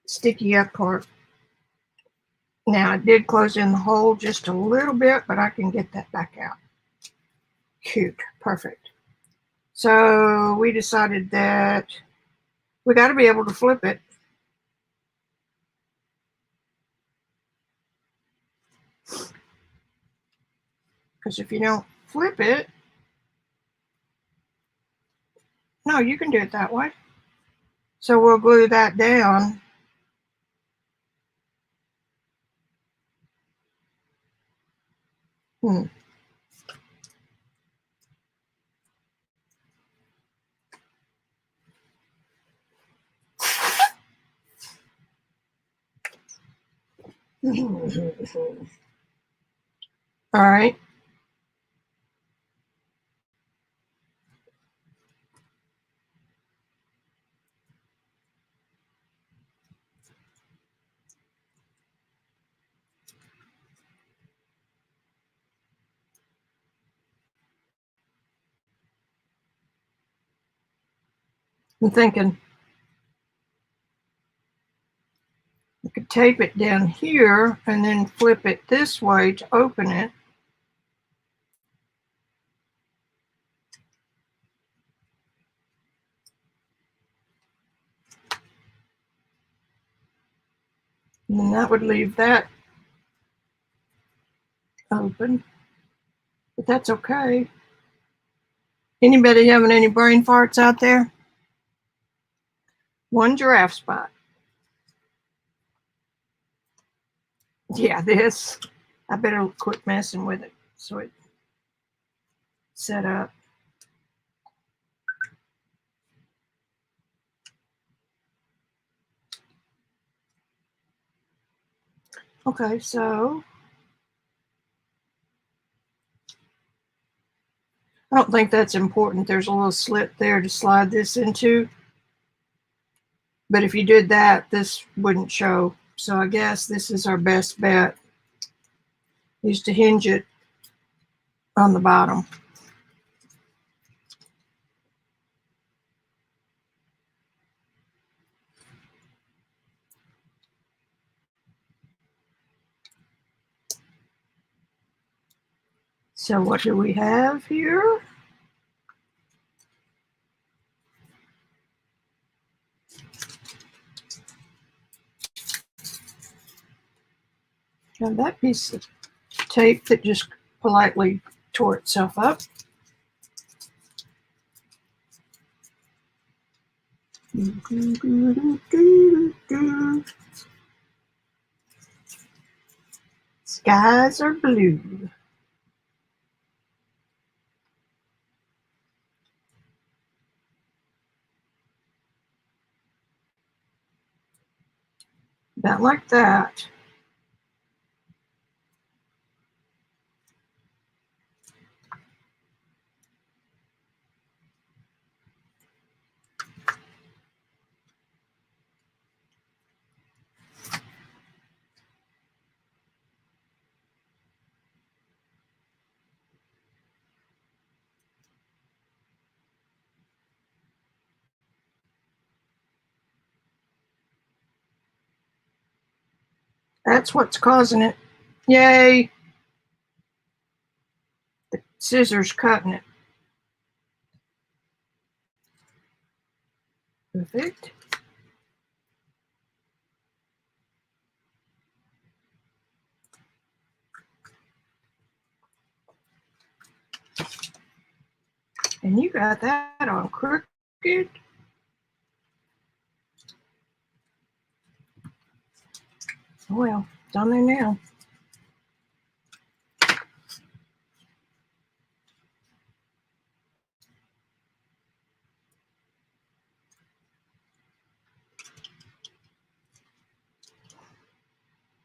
sticky up part. Now, it did close in the hole just a little bit, but I can get that back out. Cute. Perfect. So we decided that we got to be able to flip it. Because if you don't flip it, no, you can do it that way. So we'll glue that down. All right. I'm thinking I could tape it down here and then flip it this way to open it. And then that would leave that open. But that's okay. Anybody having any brain farts out there? One giraffe spot. Yeah, this. I better quit messing with it so it's set up. Okay, so I don't think that's important. There's a little slit there to slide this into. But if you did that, this wouldn't show. So I guess this is our best bet, is to hinge it on the bottom. So what do we have here? Now that piece of tape that just politely tore itself up. Skies are blue. About like that. That's what's causing it. Yay! The scissors cutting it. Perfect. And you got that on crooked. Well, it's on there now.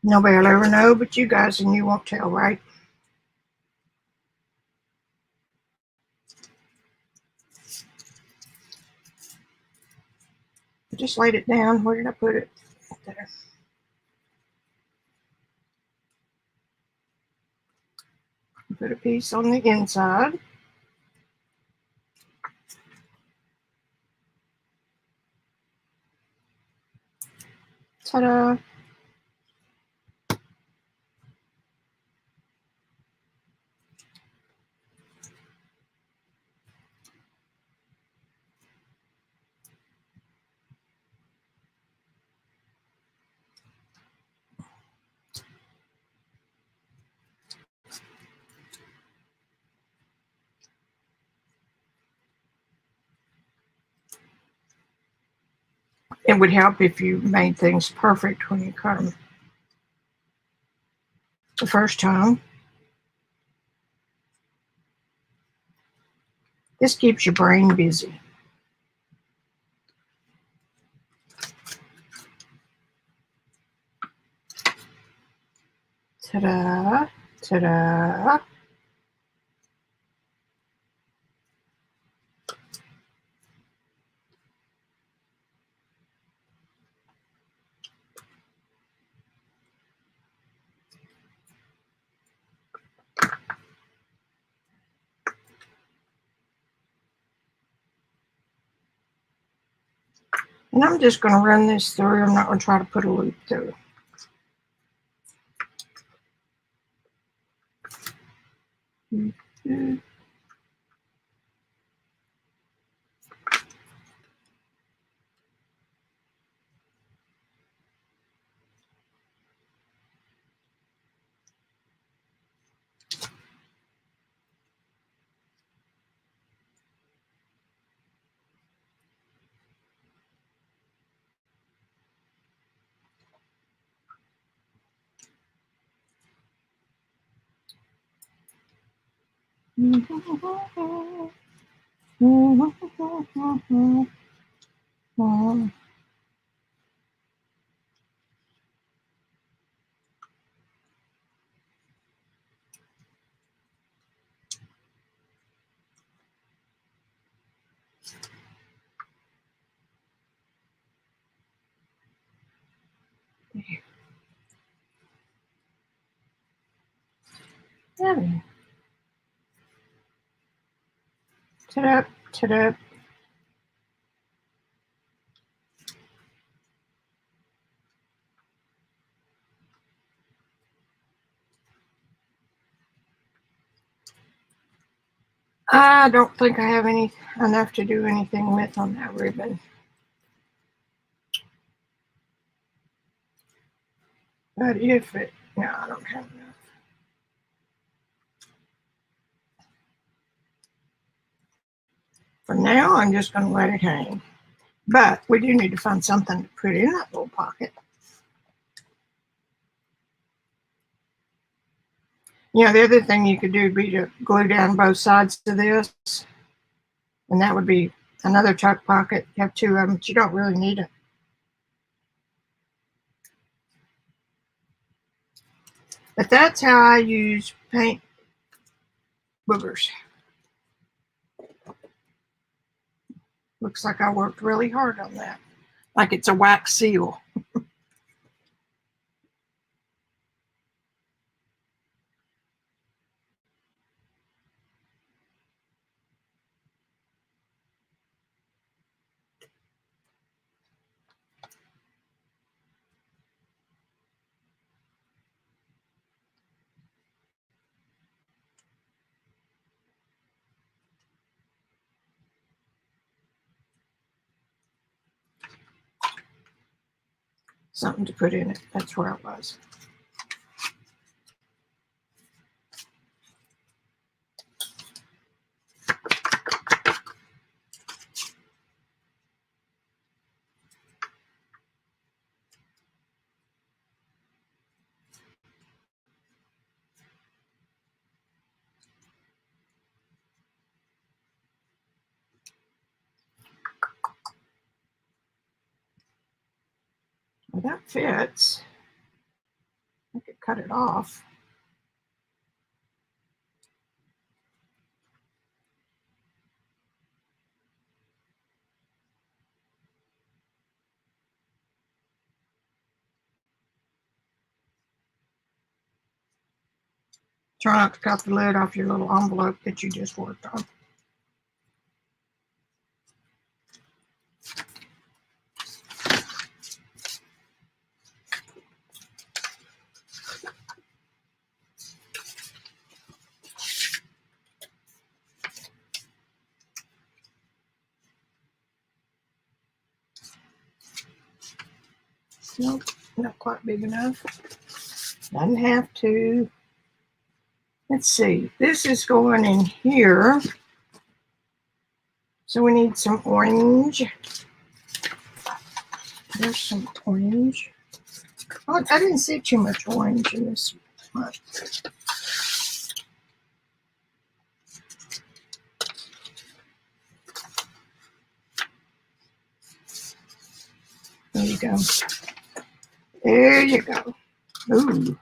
Nobody will ever know but you guys, and you won't tell, right? I just laid it down. Where did I put it? There. Put a piece on the inside. Ta-da. It would help if you made things perfect when you cut them the first time. This keeps your brain busy. Ta-da, ta-da. And I'm just going to run this through. I'm not going to try to put a loop through. Mm-hmm. Ta-da, ta-da. I don't think I have enough to do anything with on that ribbon. But no, I don't have enough. For now, I'm just going to let it hang. But we do need to find something to put in that little pocket. You know, the other thing you could do would be to glue down both sides to this. And that would be another tuck pocket. You have two of them, but you don't really need it. But that's how I use paint boogers. Looks like I worked really hard on that. Like it's a wax seal. Something to put in it. That's where it was. Well, that fits. I could cut it off. Try not to cut the lid off your little envelope that you just worked on. Nope, not quite big enough. Doesn't have to. Let's see. This is going in here. So we need some orange. There's some orange. Oh, I didn't see too much orange in this one. There you go. There you go. Ooh.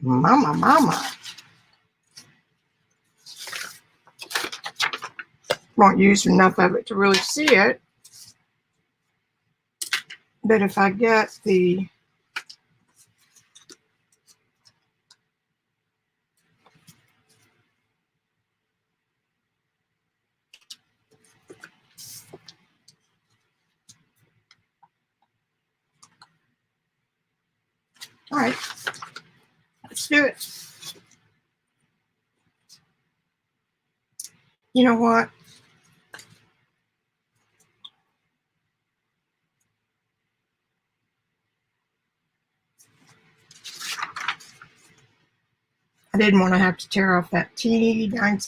Mama, mama. Won't use enough of it to really see it. But if I get the all right, let's do it. You know what? I didn't want to have to tear off that teeny tiny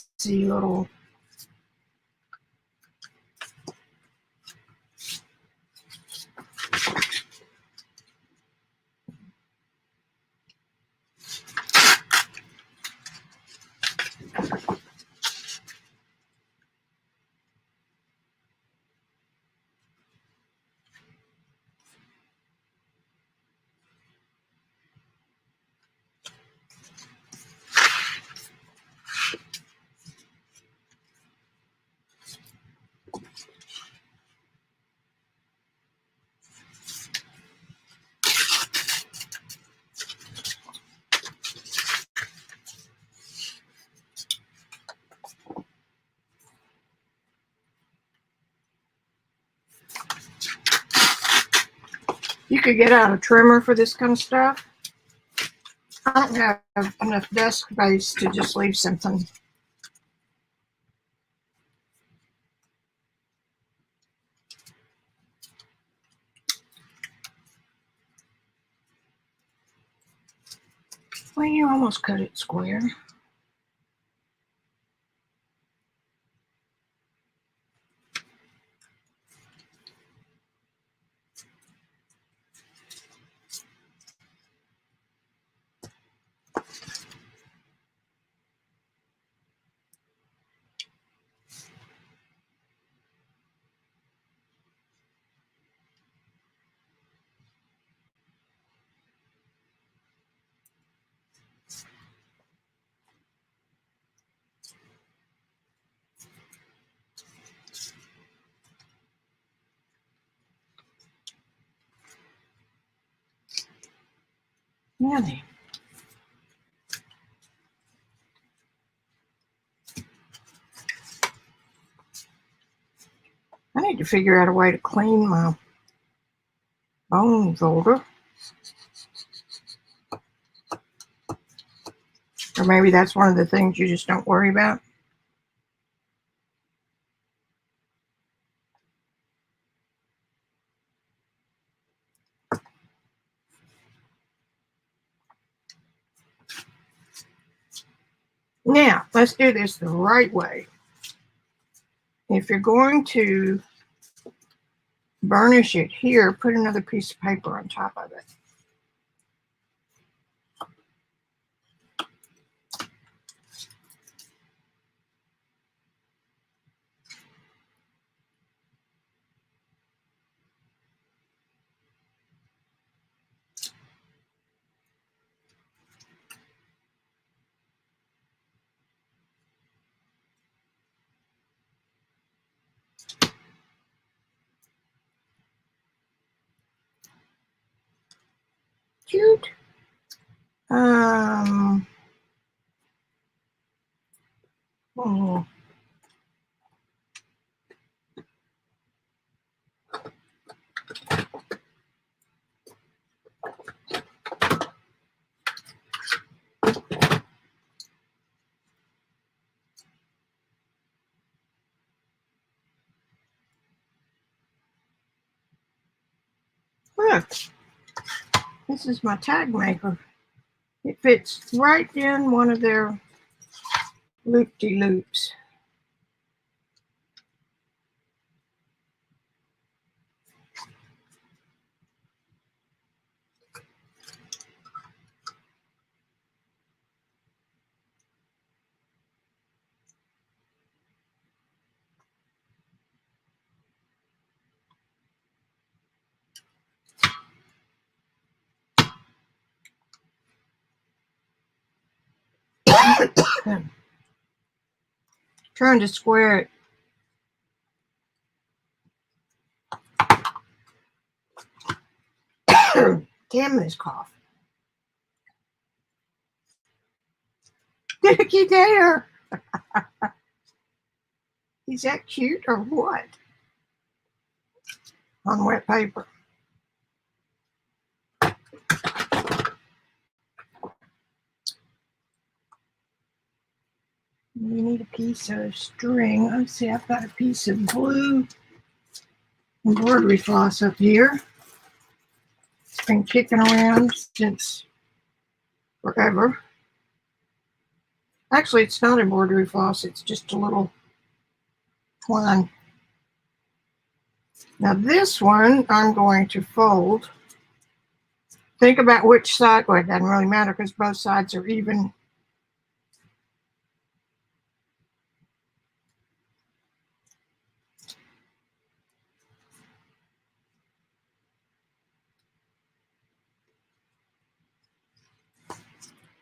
little. You could get out a trimmer for this kind of stuff. I don't have enough desk space to just leave something. Well, you almost cut it square. Really? I need to figure out a way to clean my bone folder. Or maybe that's one of the things you just don't worry about. Now, let's do this the right way. If you're going to burnish it here, put another piece of paper on top of it. Cute. Oh. Well, look, this is my tag maker. It fits right in one of their loop-de-loops. Trying to square it. Damn this cough. Dickie there. Is that cute or what? On wet paper. You need a piece of string. Let's see, I've got a piece of blue embroidery floss up here. It's been kicking around since forever. Actually, it's not embroidery floss, it's just a little twine. Now this one I'm going to fold. Think about which side, well, it doesn't really matter because both sides are even.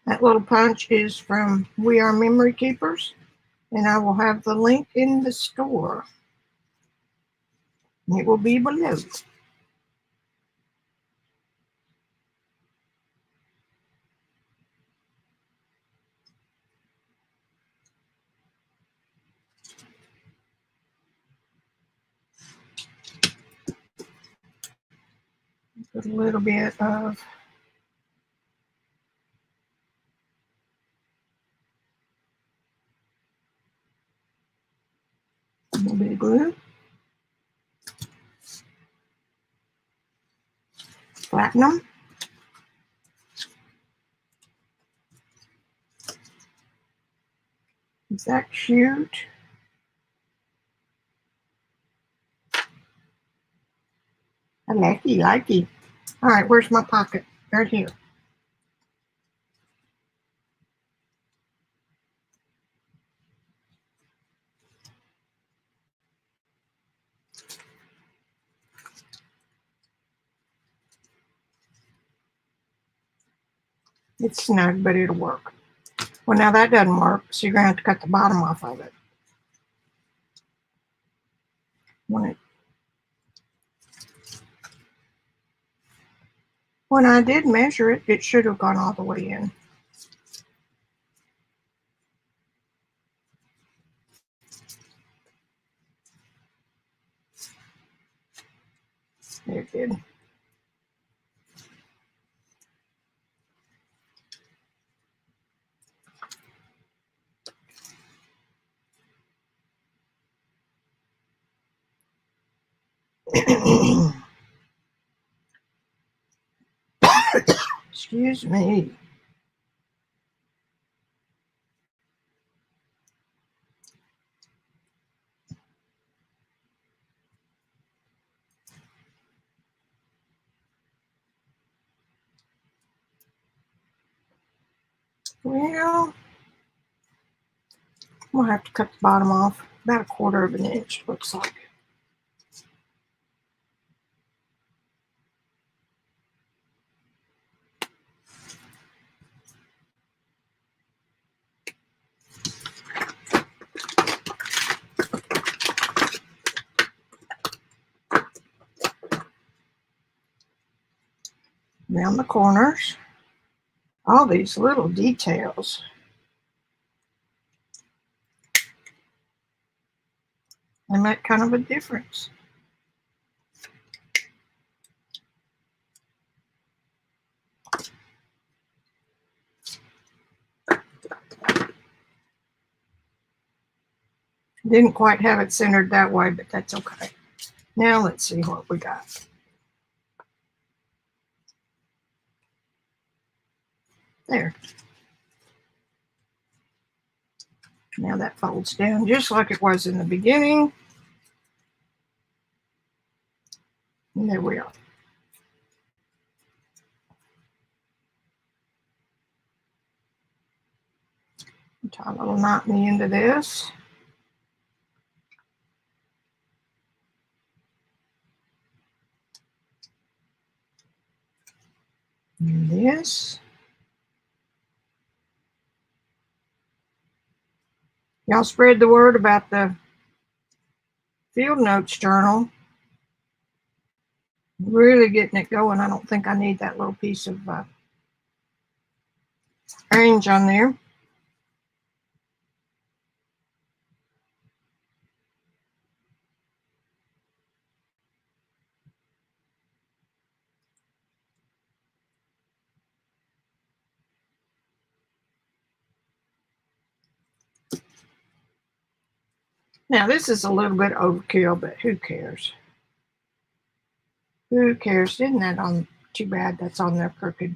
That little punch is from We Are Memory Keepers, and I will have the link in the store. It will be below. Put a little bit of glue. Platinum. Is that cute? I likey. All right, where's my pocket? Right here. It's snug, but it'll work. Well, now that doesn't work, so you're going to have to cut the bottom off of it. When I did measure it, it should have gone all the way in. It did. Excuse me. Well, we'll have to cut the bottom off. About 1/4 of an inch, looks like. Around the corners. All these little details. They make kind of a difference. Didn't quite have it centered that way, but that's okay. Now let's see what we got. There. Now that folds down just like it was in the beginning. And there we are. Tie a little knot in the end of this. And this. Y'all spread the word about the field notes journal. Really getting it going. I don't think I need that little piece of orange on there. Now this is a little bit overkill, but who cares? Who cares? Isn't that on too bad that's on there crooked?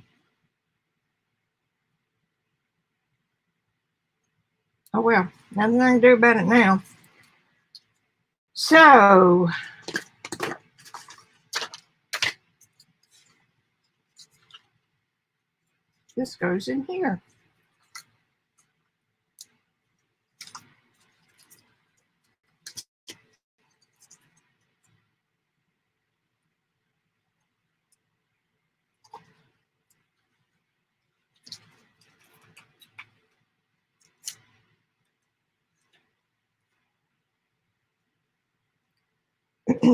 Oh well, nothing I can do about it now. So this goes in here.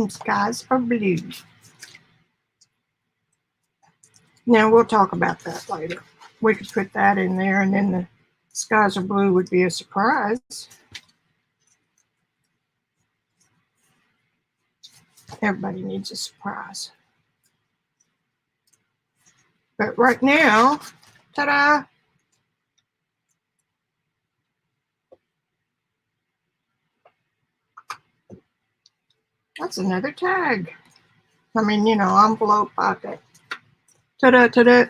Skies are blue. Now we'll talk about that later. We could put that in there, and then the skies are blue would be a surprise. Everybody needs a surprise. But right now, ta-da! That's another tag. I mean, you know, envelope pocket. Ta-da, ta-da.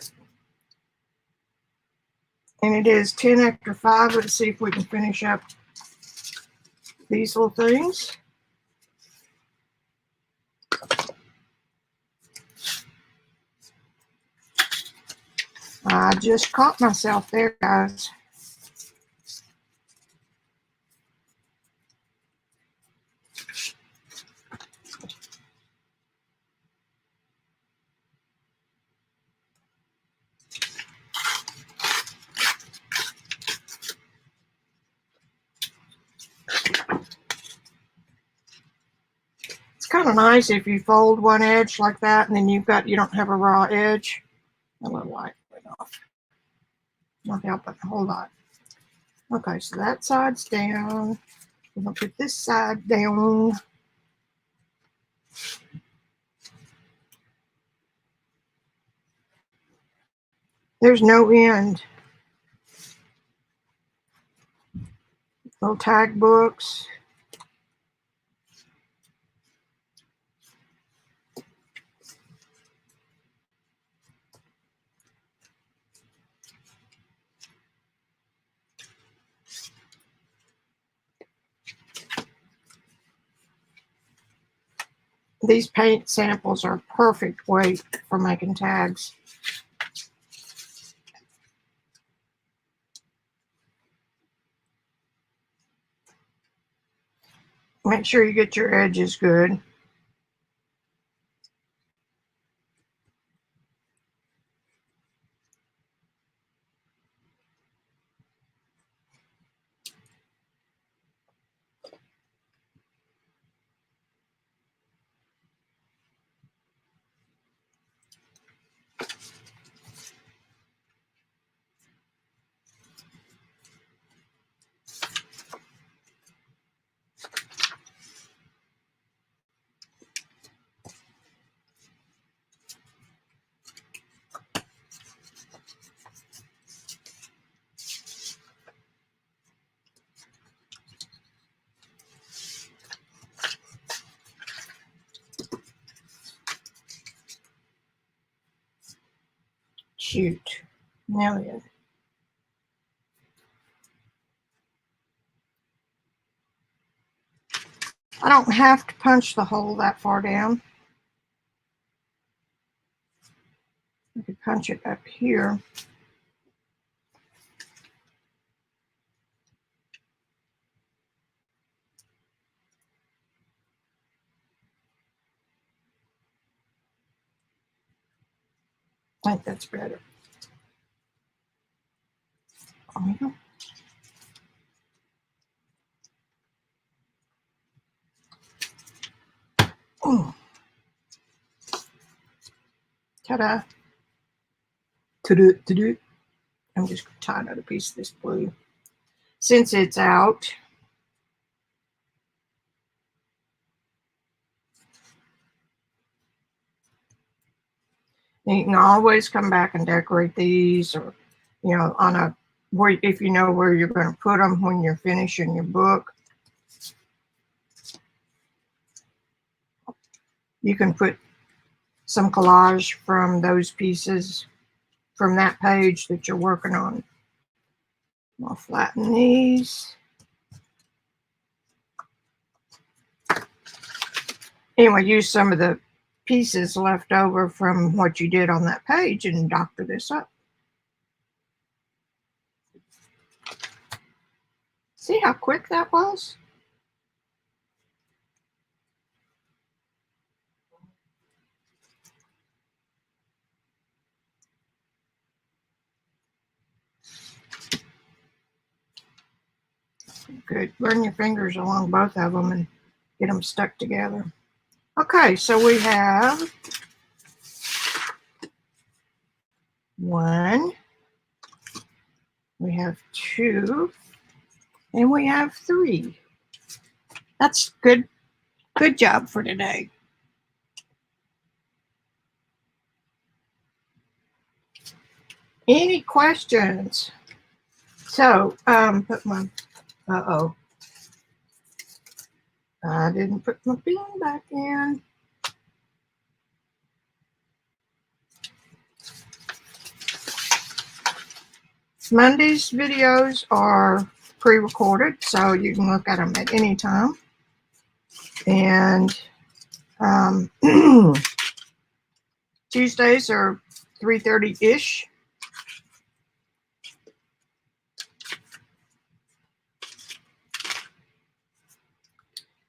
And it is 10 after 5. Let's see if we can finish up these little things. I just caught myself there, guys. It's kind of nice if you fold one edge like that, and then you don't have a raw edge. A little light went off. Not helping a whole lot. Okay, so that side's down. We're gonna put this side down. There's no end. Little tag books. These paint samples are perfect weight for making tags. Make sure you get your edges good. Shoot. Now then. I don't have to punch the hole that far down. I could punch it up here. I think that's better. Oh. Ta-da. To-do. I'm just going to tie another piece of this blue. Since it's out, you can always come back and decorate these, or, you know, on a, where, if you know where you're going to put them when you're finishing your book. You can put some collage from those pieces from that page that you're working on. I'll flatten these. Anyway, use some of the pieces left over from what you did on that page and doctor this up. See how quick that was? Good. Run your fingers along both of them and get them stuck together. Okay, so we have 1, we have 2, and we have 3. That's good. Good job for today. Any questions? So, put my, uh-oh. I didn't put my pin back in. Monday's videos are pre-recorded, so you can look at them at any time. And Tuesdays are 3:30-ish.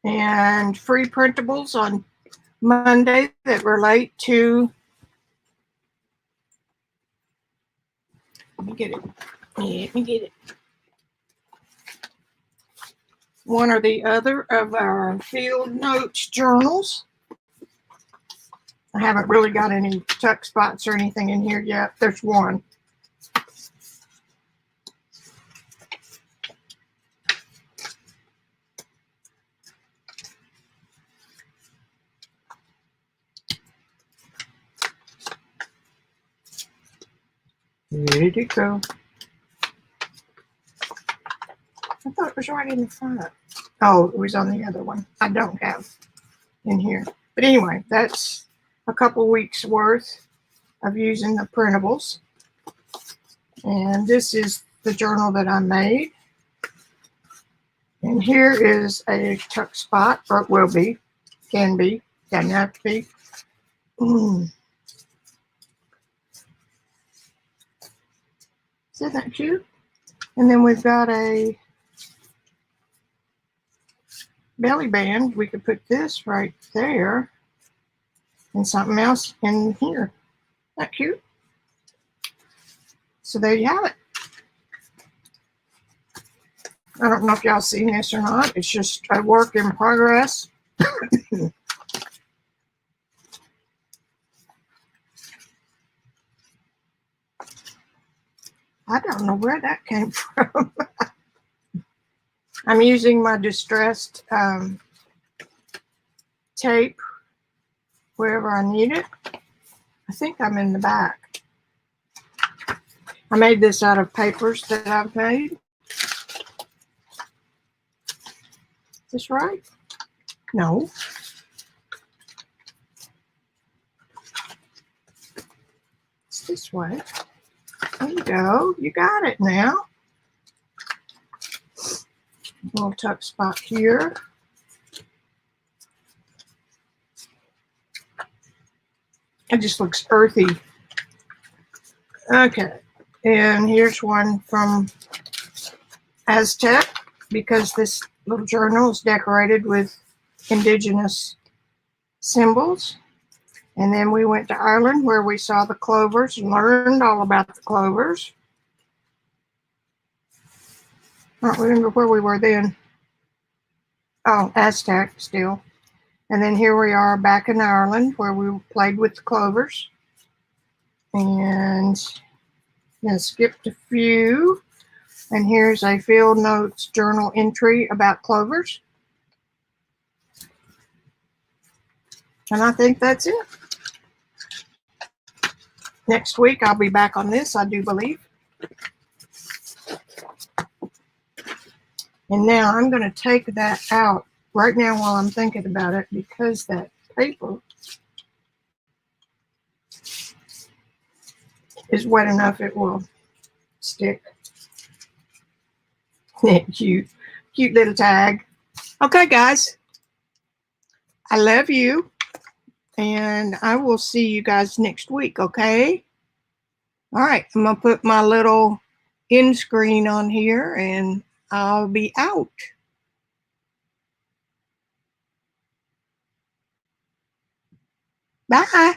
And free printables on Monday that relate to, let me get it. Let me get it. One or the other of our field notes journals. I haven't really got any tuck spots or anything in here yet. There's one. Ready to go. I thought it was right in the front. Oh, it was on the other one. I don't have in here. But anyway, that's a couple weeks worth of using the printables. And this is the journal that I made. And here is a tuck spot, or it will be, can be, doesn't have to be. Isn't that cute? And then we've got a belly band. We could put this right there and something else in here. Isn't that cute? So there you have it. I don't know if y'all seen this or not. It's just a work in progress. I don't know where that came from. I'm using my distressed tape wherever I need it. I think I'm in the back. I made this out of papers that I've made. Is this right? No. It's this way. There you go. You got it now. Little tuck spot here. It just looks earthy. Okay, and here's one from Aztec, because this little journal is decorated with indigenous symbols. And then we went to Ireland, where we saw the clovers and learned all about the clovers. I don't remember where we were then. Oh, Aztec still. And then here we are back in Ireland, where we played with the clovers. And I skipped a few. And here's a field notes journal entry about clovers. And I think that's it. Next week, I'll be back on this, I do believe. And now I'm going to take that out right now while I'm thinking about it, because that paper is wet enough it will stick. Cute little tag. Okay, guys. I love you. And I will see you guys next week, okay? All right, I'm going to put my little end screen on here, and I'll be out. Bye.